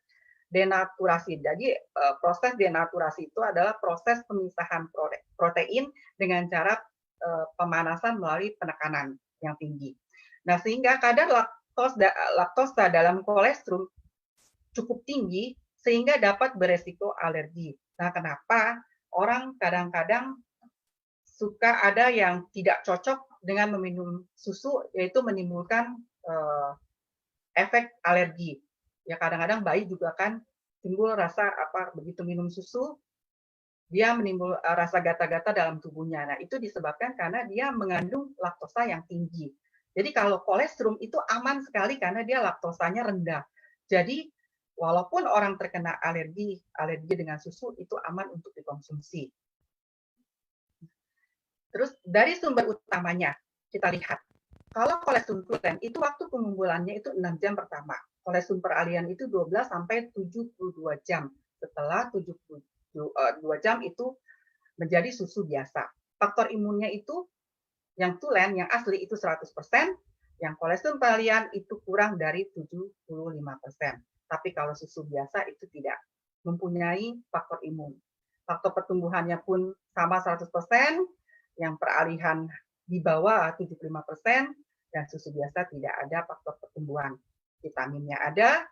denaturasi. Jadi proses denaturasi itu adalah proses pemisahan protein dengan cara pemanasan melalui penekanan yang tinggi. Nah, sehingga kadar laktosa dalam kolestrum cukup tinggi sehingga dapat beresiko alergi. Nah, kenapa orang kadang-kadang suka ada yang tidak cocok dengan meminum susu, yaitu menimbulkan efek alergi. Ya, kadang-kadang bayi juga kan timbul rasa begitu minum susu dia menimbul rasa gata-gata dalam tubuhnya. Nah, itu disebabkan karena dia mengandung laktosa yang tinggi. Jadi kalau kolestrum itu aman sekali karena dia laktosanya rendah. Jadi walaupun orang terkena alergi dengan susu itu aman untuk dikonsumsi. Terus dari sumber utamanya kita lihat. Kalau kolestrum tulen itu waktu pengumpulannya itu 6 jam pertama. Kolestrum peralihan itu 12 sampai 72 jam. Setelah 72 jam itu menjadi susu biasa. Faktor imunnya itu yang tulen, yang asli itu 100%, yang kolestrum peralihan itu kurang dari 75%. Tapi kalau susu biasa itu tidak mempunyai faktor imun. Faktor pertumbuhannya pun sama 100%, yang peralihan di bawah 75%, dan susu biasa tidak ada faktor pertumbuhan. Vitaminnya ada,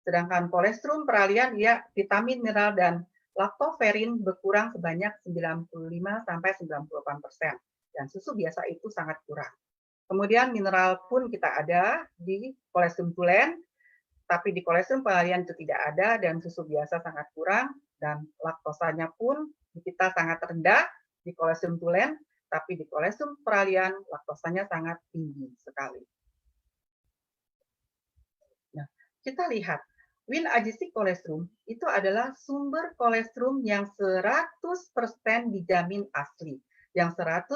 sedangkan kolestrum peralihan ya vitamin, mineral, dan laktoferin berkurang sebanyak 95-98%. Dan susu biasa itu sangat kurang. Kemudian mineral pun kita ada di kolestrum tulen, tapi di kolestrum peralihan itu tidak ada, dan susu biasa sangat kurang, dan laktosanya pun kita sangat rendah di kolestrum tulen, tapi di kolestrum peralihan laktosanya sangat tinggi sekali. Nah, kita lihat, Win-Ajicix kolestrum itu adalah sumber kolestrum yang 100% dijamin asli, yang 100%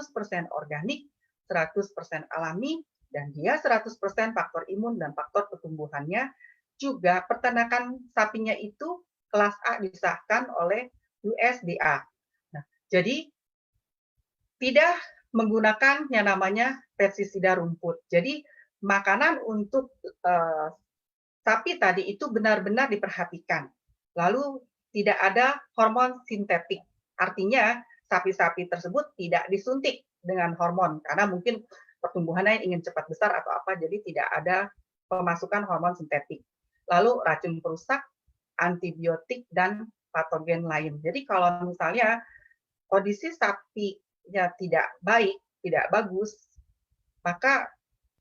organik, 100% alami, dan dia 100% faktor imun dan faktor pertumbuhannya. Juga peternakan sapinya itu kelas A disahkan oleh USDA. Nah, jadi tidak menggunakan yang namanya pestisida rumput. Jadi makanan untuk sapi tadi itu benar-benar diperhatikan. Lalu tidak ada hormon sintetik. Artinya sapi-sapi tersebut tidak disuntik dengan hormon karena mungkin pertumbuhannya ingin cepat besar atau apa, jadi tidak ada pemasukan hormon sintetik. Lalu racun perusak, antibiotik, dan patogen lain. Jadi kalau misalnya kondisi sapinya tidak baik, tidak bagus, maka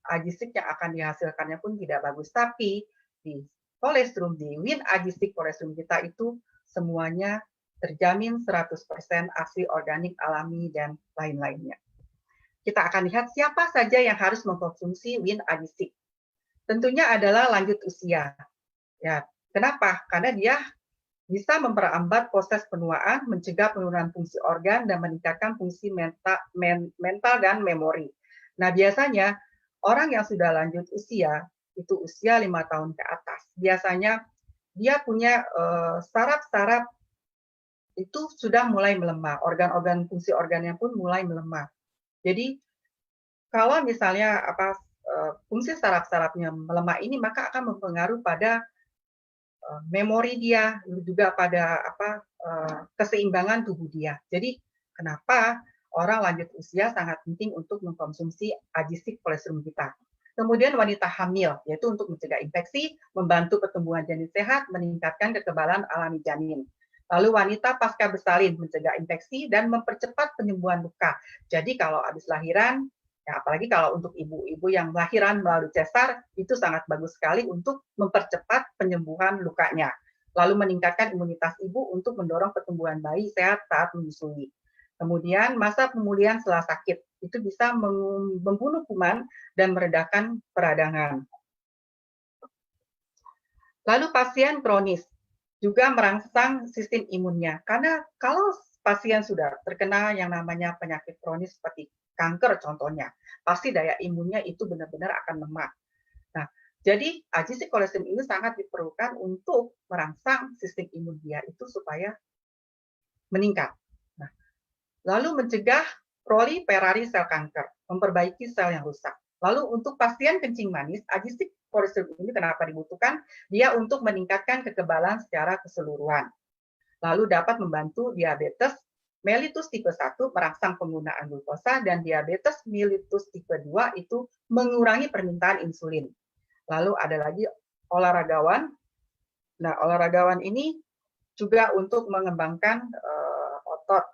Ajicix yang akan dihasilkannya pun tidak bagus. Tapi di kolestrum, di Win-Ajicix kolestrum kita itu semuanya terjamin 100% asli, organik, alami, dan lain-lainnya. Kita akan lihat siapa saja yang harus mengkonsumsi Win-Ajicix. Tentunya adalah lanjut usia. Ya, kenapa? Karena dia bisa memperambat proses penuaan, mencegah penurunan fungsi organ, dan meningkatkan fungsi mental dan memori. Nah, biasanya orang yang sudah lanjut usia, itu usia 5 tahun ke atas, biasanya dia punya saraf-saraf itu sudah mulai melemah, organ-organ fungsi organnya pun mulai melemah. Jadi kalau misalnya fungsi saraf-sarafnya melemah ini, maka akan mempengaruhi pada memori dia, juga pada keseimbangan tubuh dia. Jadi kenapa orang lanjut usia sangat penting untuk mengkonsumsi AG6 kolesterol kita. Kemudian wanita hamil, yaitu untuk mencegah infeksi, membantu pertumbuhan janin sehat, meningkatkan kekebalan alami janin. Lalu wanita pasca bersalin, mencegah infeksi dan mempercepat penyembuhan luka. Jadi kalau habis lahiran, ya apalagi kalau untuk ibu-ibu yang lahiran melalui cesar, itu sangat bagus sekali untuk mempercepat penyembuhan lukanya. Lalu meningkatkan imunitas ibu untuk mendorong pertumbuhan bayi sehat saat menyusui. Kemudian masa pemulihan setelah sakit, itu bisa membunuh kuman dan meredakan peradangan. Lalu pasien kronis juga merangsang sistem imunnya. Karena kalau pasien sudah terkena yang namanya penyakit kronis seperti kanker contohnya, pasti daya imunnya itu benar-benar akan lemah. Nah, jadi AG6 kolesterol ini sangat diperlukan untuk merangsang sistem imun dia itu supaya meningkat. Nah, lalu mencegah proliferasi sel kanker, memperbaiki sel yang rusak. Lalu untuk pasien kencing manis, AG6 kolesterol ini kenapa dibutuhkan? Dia untuk meningkatkan kekebalan secara keseluruhan. Lalu dapat membantu diabetes mellitus tipe 1 merangsang penggunaan glukosa dan diabetes mellitus tipe 2 itu mengurangi permintaan insulin. Lalu ada lagi olahragawan. Nah, olahragawan ini juga untuk mengembangkan otot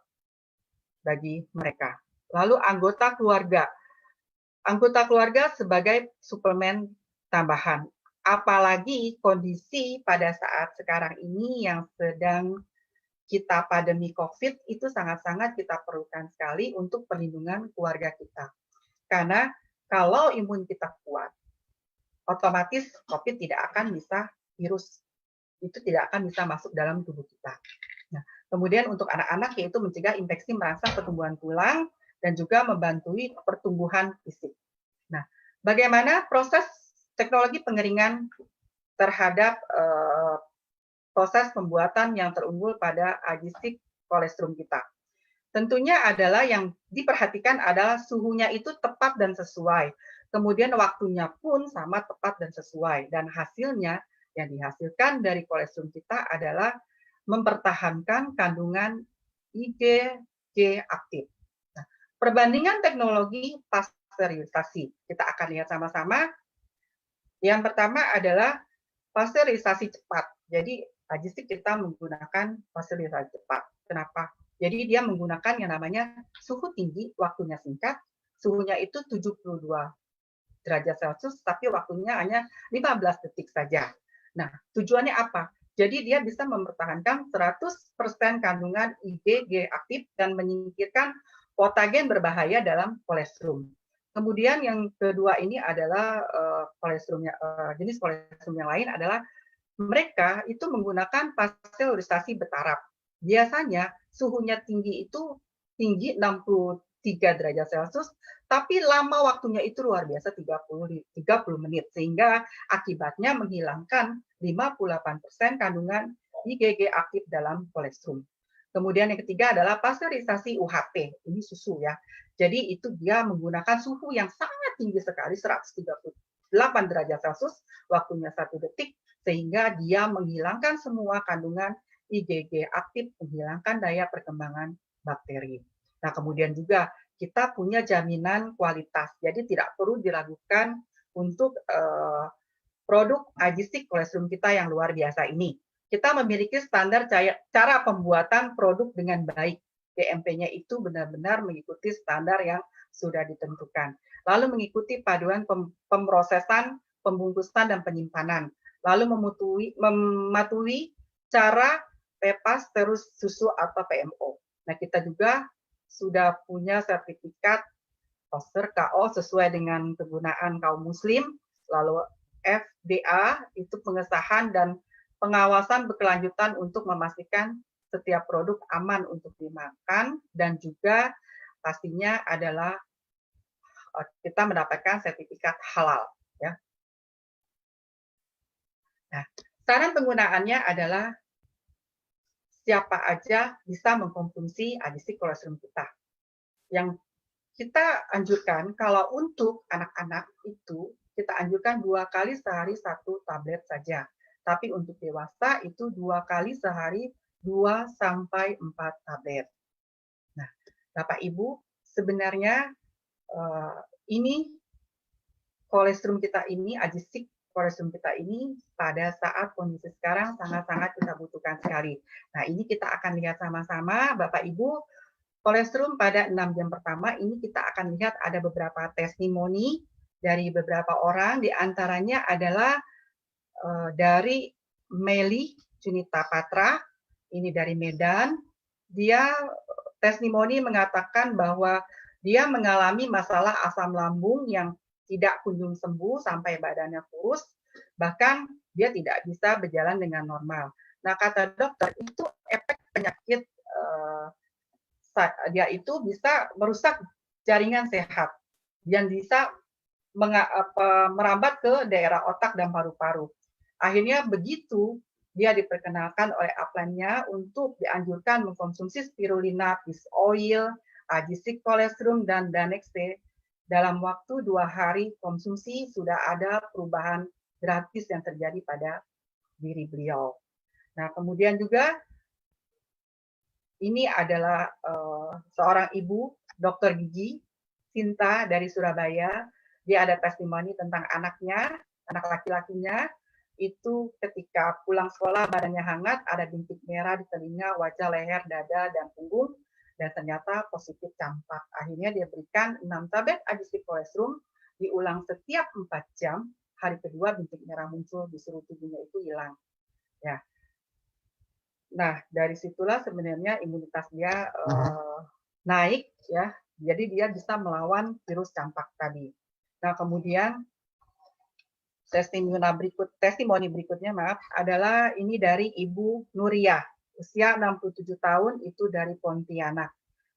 bagi mereka. Lalu anggota keluarga. Anggota keluarga sebagai suplemen tambahan. Apalagi kondisi pada saat sekarang ini yang sedang kita pandemi COVID itu sangat-sangat kita perlukan sekali untuk perlindungan keluarga kita. Karena kalau imun kita kuat, otomatis COVID tidak akan bisa, virus itu tidak akan bisa masuk dalam tubuh kita. Nah, kemudian untuk anak-anak yaitu mencegah infeksi merangsang pertumbuhan tulang dan juga membantu pertumbuhan fisik. Nah, bagaimana proses teknologi pengeringan terhadap proses pembuatan yang terunggul pada AG6 kolesterol kita. Tentunya adalah yang diperhatikan adalah suhunya itu tepat dan sesuai. Kemudian waktunya pun sama tepat dan sesuai. Dan hasilnya yang dihasilkan dari kolesterol kita adalah mempertahankan kandungan IgG aktif. Nah, perbandingan teknologi pasteurisasi. Kita akan lihat sama-sama. Yang pertama adalah pasteurisasi cepat. Jadi AG6 kita menggunakan pasteurisasi cepat. Kenapa? Jadi dia menggunakan yang namanya suhu tinggi, waktunya singkat, suhunya itu 72 derajat Celcius, tapi waktunya hanya 15 detik saja. Nah, tujuannya apa? Jadi dia bisa mempertahankan 100% kandungan IgG aktif dan menyingkirkan patogen berbahaya dalam kolesterol. Kemudian yang kedua ini adalah jenis kolesterol yang lain adalah mereka itu menggunakan pasteurisasi bertaraf. Biasanya suhunya tinggi itu tinggi 63 derajat Celcius, tapi lama waktunya itu luar biasa 30 menit, sehingga akibatnya menghilangkan 58% kandungan IgG aktif dalam kolesterol. Kemudian yang ketiga adalah pasteurisasi UHT, ini susu ya. Jadi itu dia menggunakan suhu yang sangat tinggi sekali, 138 derajat Celcius, waktunya 1 detik, sehingga dia menghilangkan semua kandungan IgG aktif, menghilangkan daya perkembangan bakteri. Nah, kemudian juga kita punya jaminan kualitas, jadi tidak perlu diragukan untuk produk AG6 kolesterol kita yang luar biasa ini. Kita memiliki standar cara pembuatan produk dengan baik. GMP-nya itu benar-benar mengikuti standar yang sudah ditentukan. Lalu mengikuti paduan pemrosesan, pembungkusan, dan penyimpanan. Lalu mematuhi cara PEPAS terus susu atau PMO. Nah, kita juga sudah punya sertifikat poster KO sesuai dengan kegunaan kaum muslim, lalu FDA itu pengesahan dan pengawasan berkelanjutan untuk memastikan setiap produk aman untuk dimakan, dan juga pastinya adalah kita mendapatkan sertifikat halal ya. Nah, saran penggunaannya adalah siapa aja bisa mengkonsumsi adisi kolostrum kita. Yang kita anjurkan kalau untuk anak-anak itu kita anjurkan 2 kali sehari 1 tablet saja. Tapi untuk dewasa itu 2 kali sehari 2 sampai 4 tablet. Nah, Bapak Ibu, sebenarnya ini kolostrum kita ini, adisik kolostrum kita ini pada saat kondisi sekarang sangat-sangat kita butuhkan sekali. Nah, ini kita akan lihat sama-sama, Bapak Ibu, kolostrum pada 6 jam pertama ini kita akan lihat ada beberapa testimoni dari beberapa orang, di antaranya adalah dari Meli Junita Patra, ini dari Medan. Dia testimoni mengatakan bahwa dia mengalami masalah asam lambung yang tidak kunjung sembuh sampai badannya kurus, bahkan dia tidak bisa berjalan dengan normal. Nah, kata dokter, itu efek penyakit dia itu bisa merusak jaringan sehat yang bisa merambat ke daerah otak dan paru-paru. Akhirnya begitu dia diperkenalkan oleh upline-nya untuk dianjurkan mengkonsumsi spirulina, fish oil, adisik kolostrum, dan Danexe. Dalam waktu 2 hari konsumsi sudah ada perubahan gratis yang terjadi pada diri beliau. Nah, kemudian juga ini adalah seorang ibu, dokter gigi, Sinta dari Surabaya. Dia ada testimoni tentang anaknya, anak laki-lakinya, itu ketika pulang sekolah badannya hangat, ada bintik merah di telinga, wajah, leher, dada, dan punggung, dan ternyata positif campak. Akhirnya dia berikan 6 tablet adisik kolostrum, diulang setiap 4 jam, hari kedua bintik merah muncul di seluruh tubuhnya itu hilang. Ya. Nah, dari situlah sebenarnya imunitas dia naik, ya. Jadi dia bisa melawan virus campak tadi. Nah, kemudian testimoni berikutnya adalah ini dari Ibu Nuria, usia 67 tahun, itu dari Pontianak.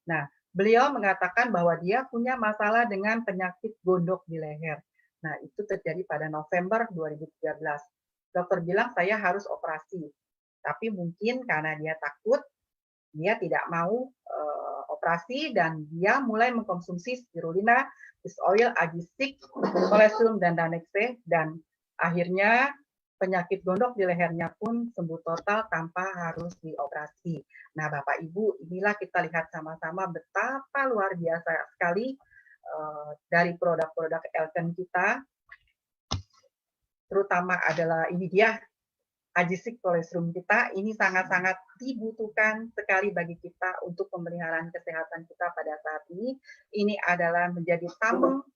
Nah, beliau mengatakan bahwa dia punya masalah dengan penyakit gondok di leher. Nah, itu terjadi pada November 2013. Dokter bilang saya harus operasi. Tapi mungkin karena dia takut, dia tidak mau operasi dan dia mulai mengkonsumsi spirulina, fish oil, adisik, kolostrum, dan Danexe, dan akhirnya penyakit gondok di lehernya pun sembuh total tanpa harus dioperasi. Nah, Bapak Ibu, inilah kita lihat sama-sama betapa luar biasa sekali dari produk-produk Elken kita, terutama adalah ini dia, adisik kolostrum kita, ini sangat-sangat dibutuhkan sekali bagi kita untuk pemeliharaan kesehatan kita pada saat ini. Ini adalah menjadi tameng,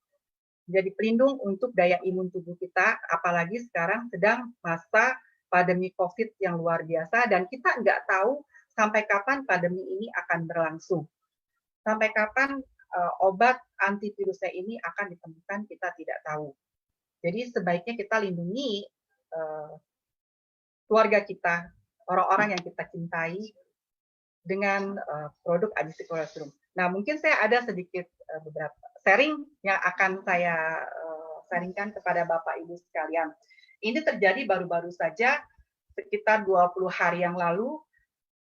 menjadi pelindung untuk daya imun tubuh kita, apalagi sekarang sedang masa pandemi COVID yang luar biasa, dan kita nggak tahu sampai kapan pandemi ini akan berlangsung. Sampai kapan obat antivirusnya ini akan ditemukan, kita tidak tahu. Jadi sebaiknya kita lindungi keluarga kita, orang-orang yang kita cintai dengan produk adisik kolostrum. Nah, mungkin saya ada sedikit beberapa sharing yang akan saya sharingkan kepada Bapak Ibu sekalian. Ini terjadi baru-baru saja, sekitar 20 hari yang lalu.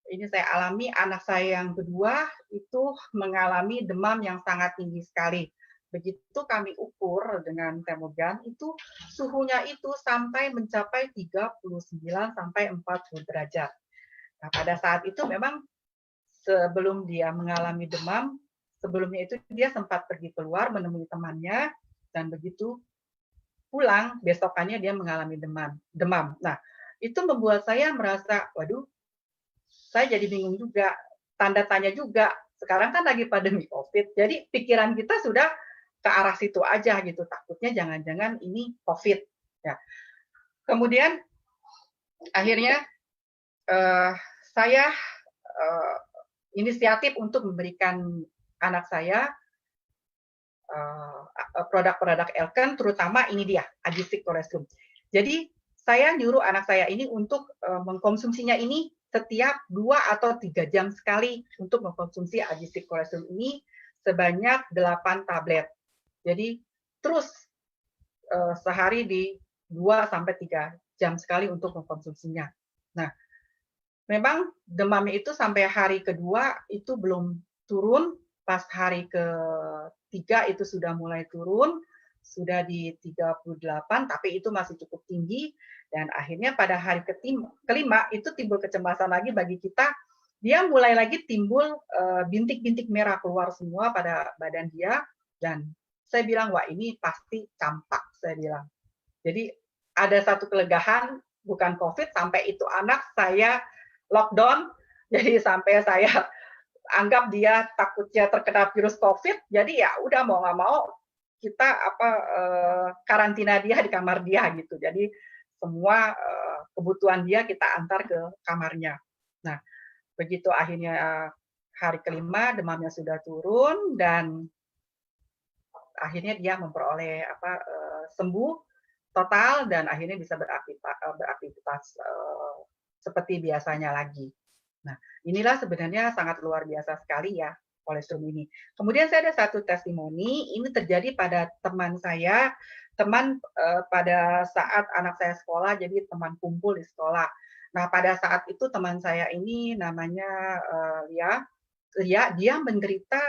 Ini saya alami, anak saya yang kedua itu mengalami demam yang sangat tinggi sekali. Begitu kami ukur dengan termogan, itu suhunya itu sampai mencapai 39 sampai 40 derajat. Nah, pada saat itu memang sebelum dia mengalami demam, sebelumnya itu dia sempat pergi keluar menemui temannya, dan begitu pulang, besokannya dia mengalami demam. Nah, itu membuat saya merasa, waduh, saya jadi bingung juga, tanda tanya juga. Sekarang kan lagi pandemi COVID, jadi pikiran kita sudah ke arah situ aja gitu, takutnya jangan-jangan ini COVID. Ya. Kemudian akhirnya saya inisiatif untuk memberikan anak saya produk-produk Elken, terutama ini dia, adisik kolostrum. Jadi saya nyuruh anak saya ini untuk mengkonsumsinya ini setiap 2 atau 3 jam sekali untuk mengkonsumsi adisik kolostrum ini sebanyak 8 tablet. Jadi terus sehari di 2 sampai 3 jam sekali untuk mengkonsumsinya. Nah, memang demamnya itu sampai hari kedua itu belum turun, pas hari ketiga itu sudah mulai turun, sudah di 38, tapi itu masih cukup tinggi, dan akhirnya pada hari kelima itu timbul kecemasan lagi bagi kita, dia mulai lagi timbul bintik-bintik merah keluar semua pada badan dia, dan saya bilang, wah ini pasti campak, saya bilang. Jadi ada satu kelegahan, bukan COVID, sampai itu anak saya lockdown, jadi sampai saya anggap dia takutnya terkena virus COVID, jadi ya udah mau nggak mau kita karantina dia di kamar dia gitu. Jadi semua kebutuhan dia kita antar ke kamarnya. Nah, begitu akhirnya hari kelima demamnya sudah turun dan akhirnya dia memperoleh sembuh total dan akhirnya bisa beraktivitas seperti biasanya lagi. Nah, inilah sebenarnya sangat luar biasa sekali ya kolestrum ini. Kemudian saya ada satu testimoni, ini terjadi pada teman saya, pada saat anak saya sekolah, jadi teman kumpul di sekolah. Nah, pada saat itu teman saya ini namanya Lia, dia menderita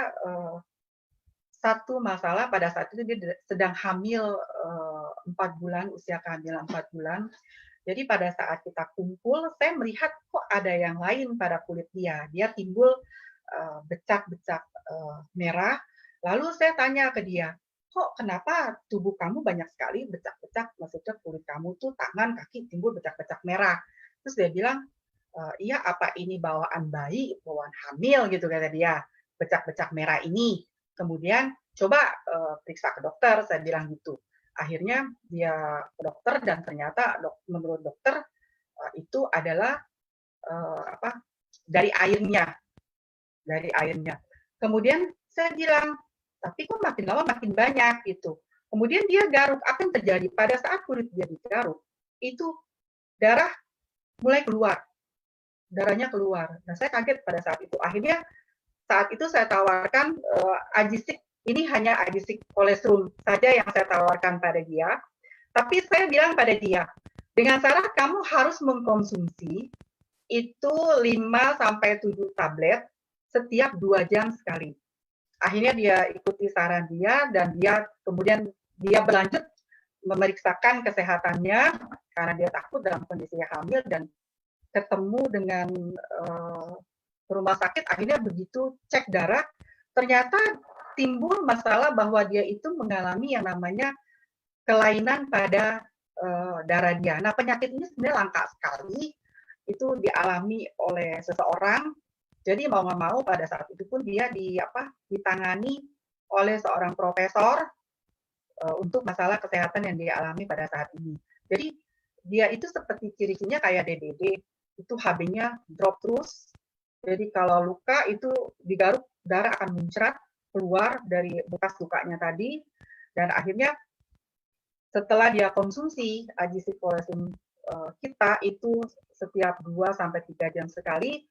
satu masalah pada saat itu dia sedang hamil 4 bulan, usia kehamilan 4 bulan. Jadi pada saat kita kumpul, saya melihat kok ada yang lain pada kulit dia. Dia timbul becak-becak merah. Lalu saya tanya ke dia, kok kenapa tubuh kamu banyak sekali becak-becak, maksudnya kulit kamu tuh tangan, kaki timbul becak-becak merah. Terus dia bilang, iya apa ini bawaan bayi, bawaan hamil gitu kata dia, becak-becak merah ini. Kemudian coba periksa ke dokter, saya bilang gitu. Akhirnya dia ke dokter dan ternyata menurut dokter itu adalah dari airnya, Kemudian saya bilang, tapi kok makin lama makin banyak gitu. Kemudian dia garuk, apa yang terjadi pada saat kulit dia digaruk itu darah mulai keluar, darahnya keluar. Nah saya kaget pada saat itu. Akhirnya saat itu saya tawarkan Ajisik, ini hanya Ajisik kolestrum saja yang saya tawarkan pada dia. Tapi saya bilang pada dia, dengan syarat kamu harus mengkonsumsi itu 5-7 tablet setiap 2 jam sekali. Akhirnya dia ikuti saran dia dan dia kemudian dia berlanjut memeriksakan kesehatannya karena dia takut dalam kondisi hamil dan ketemu dengan rumah sakit. Akhirnya begitu cek darah ternyata timbul masalah bahwa dia itu mengalami yang namanya kelainan pada darah dia. Nah penyakit ini sebenarnya langka sekali, itu dialami oleh seseorang. Jadi mau nggak mau pada saat itu pun dia ditangani oleh seorang profesor untuk masalah kesehatan yang dia alami pada saat ini. Jadi dia itu seperti ciri-cirinya kayak DBD, itu HB-nya drop terus. Jadi kalau luka itu digaruk darah akan muncrat keluar dari bekas lukanya tadi dan akhirnya setelah dia konsumsi Ajisik kolestrum kita itu setiap 2-3 jam sekali,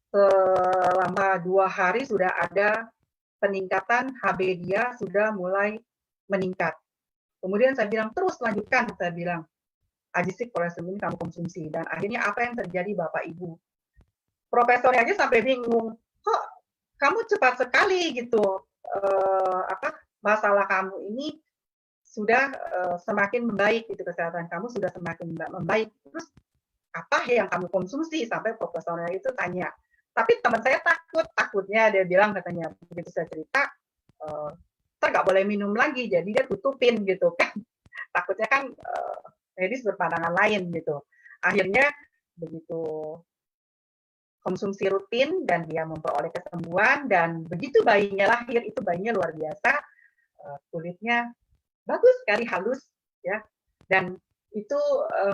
selama 2 hari sudah ada peningkatan HB dia sudah mulai meningkat. Kemudian saya bilang terus lanjutkan, saya bilang Ajisik kolestrum ini kamu konsumsi dan akhirnya apa yang terjadi Bapak Ibu? Profesornya aja sampai bingung, kok kamu cepat sekali gitu masalah kamu ini sudah semakin membaik gitu, kesehatan kamu sudah semakin membaik. Terus apa yang kamu konsumsi sampai profesornya itu tanya. Tapi teman saya takutnya dia bilang katanya begitu saya cerita, saya nggak boleh minum lagi, jadi dia tutupin gitu kan. Takutnya kan medis berpandangan lain gitu. Akhirnya begitu konsumsi rutin dan dia memperoleh kesembuhan dan begitu bayinya lahir itu bayinya luar biasa, kulitnya bagus sekali, halus ya, dan itu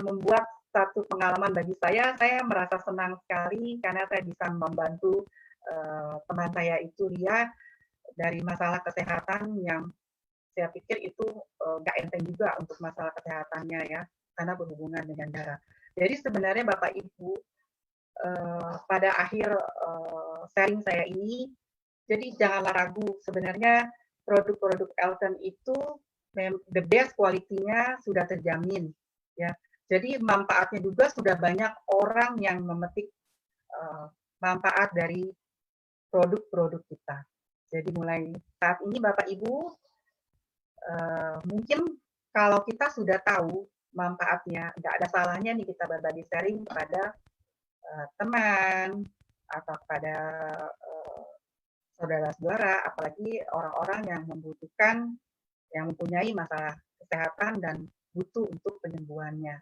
membuat satu pengalaman bagi saya merasa senang sekali karena saya bisa membantu teman saya itu dia dari masalah kesehatan yang saya pikir itu nggak enteng juga untuk masalah kesehatannya ya, karena berhubungan dengan darah. Jadi sebenarnya Bapak Ibu pada akhir sharing saya ini, jadi janganlah ragu, sebenarnya produk-produk Elten itu the best quality-nya sudah terjamin ya. Jadi manfaatnya juga sudah banyak orang yang memetik manfaat dari produk-produk kita. Jadi mulai saat ini Bapak Ibu, mungkin kalau kita sudah tahu manfaatnya, nggak ada salahnya nih kita berbagi sharing kepada teman atau kepada saudara-saudara, apalagi orang-orang yang membutuhkan, yang mempunyai masalah kesehatan dan butuh untuk penyembuhannya.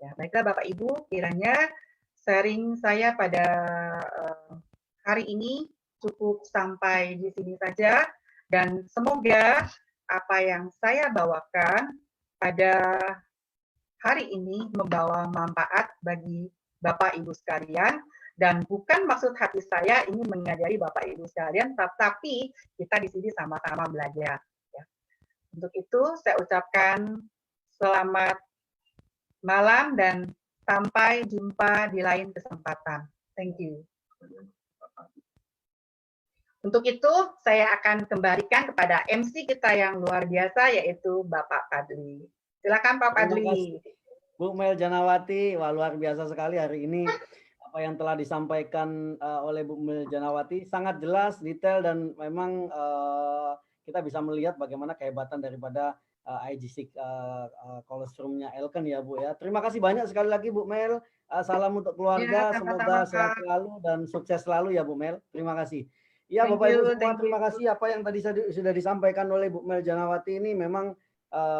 Ya, baiklah Bapak Ibu, kiranya sharing saya pada hari ini cukup sampai di sini saja, dan semoga apa yang saya bawakan pada hari ini membawa manfaat bagi Bapak Ibu sekalian, dan bukan maksud hati saya ini mengajari Bapak Ibu sekalian, tetapi kita di sini sama-sama belajar. Ya. Untuk itu saya ucapkan selamat malam dan sampai jumpa di lain kesempatan. Thank you. Untuk itu saya akan kembalikan kepada MC kita yang luar biasa, yaitu Bapak Fadli. Silakan Pak Fadli. Bu Mel Janawati, wah luar biasa sekali hari ini apa yang telah disampaikan oleh Bu Mel Janawati, sangat jelas, detail, dan memang kita bisa melihat bagaimana kehebatan daripada IGC Colosseum-nya Elken ya Bu ya. Terima kasih banyak sekali lagi Bu Mel. Salam untuk keluarga, Ya, semoga sehat selalu dan sukses selalu ya Bu Mel. Terima kasih. Ya Bapak Ibu semua, terima kasih apa yang tadi sudah disampaikan oleh Bu Mel Janawati ini memang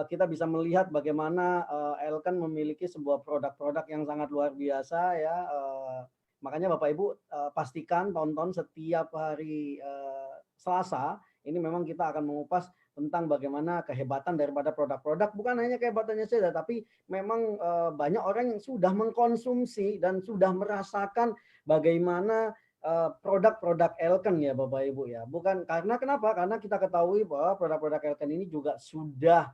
kita bisa melihat bagaimana Elken memiliki sebuah produk-produk yang sangat luar biasa ya. Makanya Bapak Ibu pastikan tonton setiap hari Selasa. Ini memang kita akan mengupas tentang bagaimana kehebatan daripada produk-produk, bukan hanya kehebatannya saja, tapi memang banyak orang yang sudah mengkonsumsi dan sudah merasakan bagaimana produk-produk Elken ya Bapak Ibu ya. Bukan karena kenapa? Karena kita ketahui bahwa produk-produk Elken ini juga sudah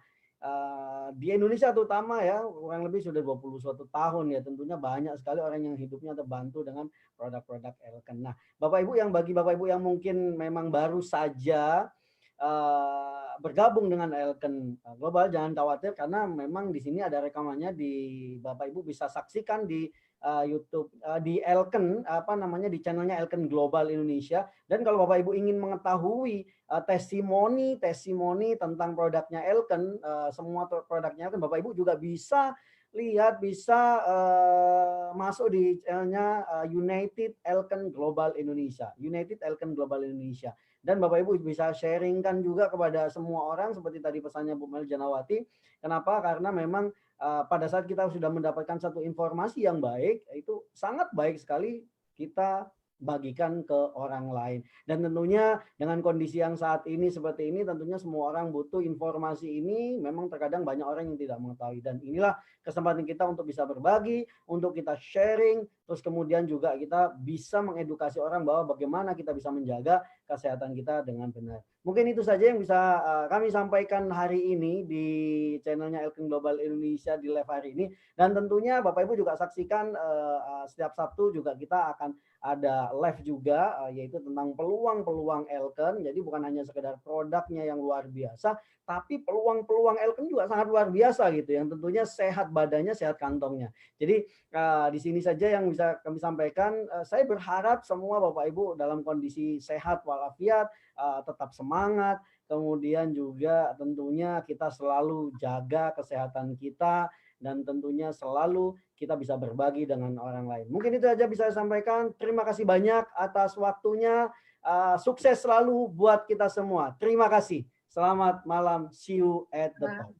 di Indonesia terutama ya kurang lebih sudah 21 tahun ya, tentunya banyak sekali orang yang hidupnya terbantu dengan produk-produk Elken. Nah, Bapak Ibu yang bagi Bapak Ibu yang mungkin memang baru saja bergabung dengan Elken Global, jangan khawatir karena memang di sini ada rekamannya, di Bapak Ibu bisa saksikan di YouTube di Elken di channelnya Elken Global Indonesia. Dan kalau Bapak Ibu ingin mengetahui testimoni tentang produknya Elken, semua produknya Elken, Bapak Ibu juga bisa lihat, bisa masuk di channelnya United Elken Global Indonesia, United Elken Global Indonesia. Dan Bapak Ibu bisa sharingkan juga kepada semua orang seperti tadi pesannya Bu Mel Janawati. Kenapa? Karena memang pada saat kita sudah mendapatkan satu informasi yang baik, itu sangat baik sekali kita bagikan ke orang lain. Dan tentunya dengan kondisi yang saat ini seperti ini, tentunya semua orang butuh informasi ini. Memang terkadang banyak orang yang tidak mengetahui, dan inilah kesempatan kita untuk bisa berbagi, untuk kita sharing, terus kemudian juga kita bisa mengedukasi orang bahwa bagaimana kita bisa menjaga kesehatan kita dengan benar. Mungkin itu saja yang bisa kami sampaikan hari ini di channelnya Elken Global Indonesia di live hari ini. Dan tentunya Bapak Ibu juga saksikan setiap Sabtu juga kita akan ada live juga, yaitu tentang peluang-peluang Elken. Jadi bukan hanya sekedar produknya yang luar biasa, tapi peluang-peluang Elken juga sangat luar biasa gitu, yang tentunya sehat badannya, sehat kantongnya. Jadi di sini saja yang bisa kami sampaikan. Saya berharap semua Bapak Ibu dalam kondisi sehat walafiat, tetap semangat, kemudian juga tentunya kita selalu jaga kesehatan kita, dan tentunya selalu kita bisa berbagi dengan orang lain. Mungkin itu aja bisa saya sampaikan. Terima kasih banyak atas waktunya. Sukses selalu buat kita semua. Terima kasih. Selamat malam. See you at the top.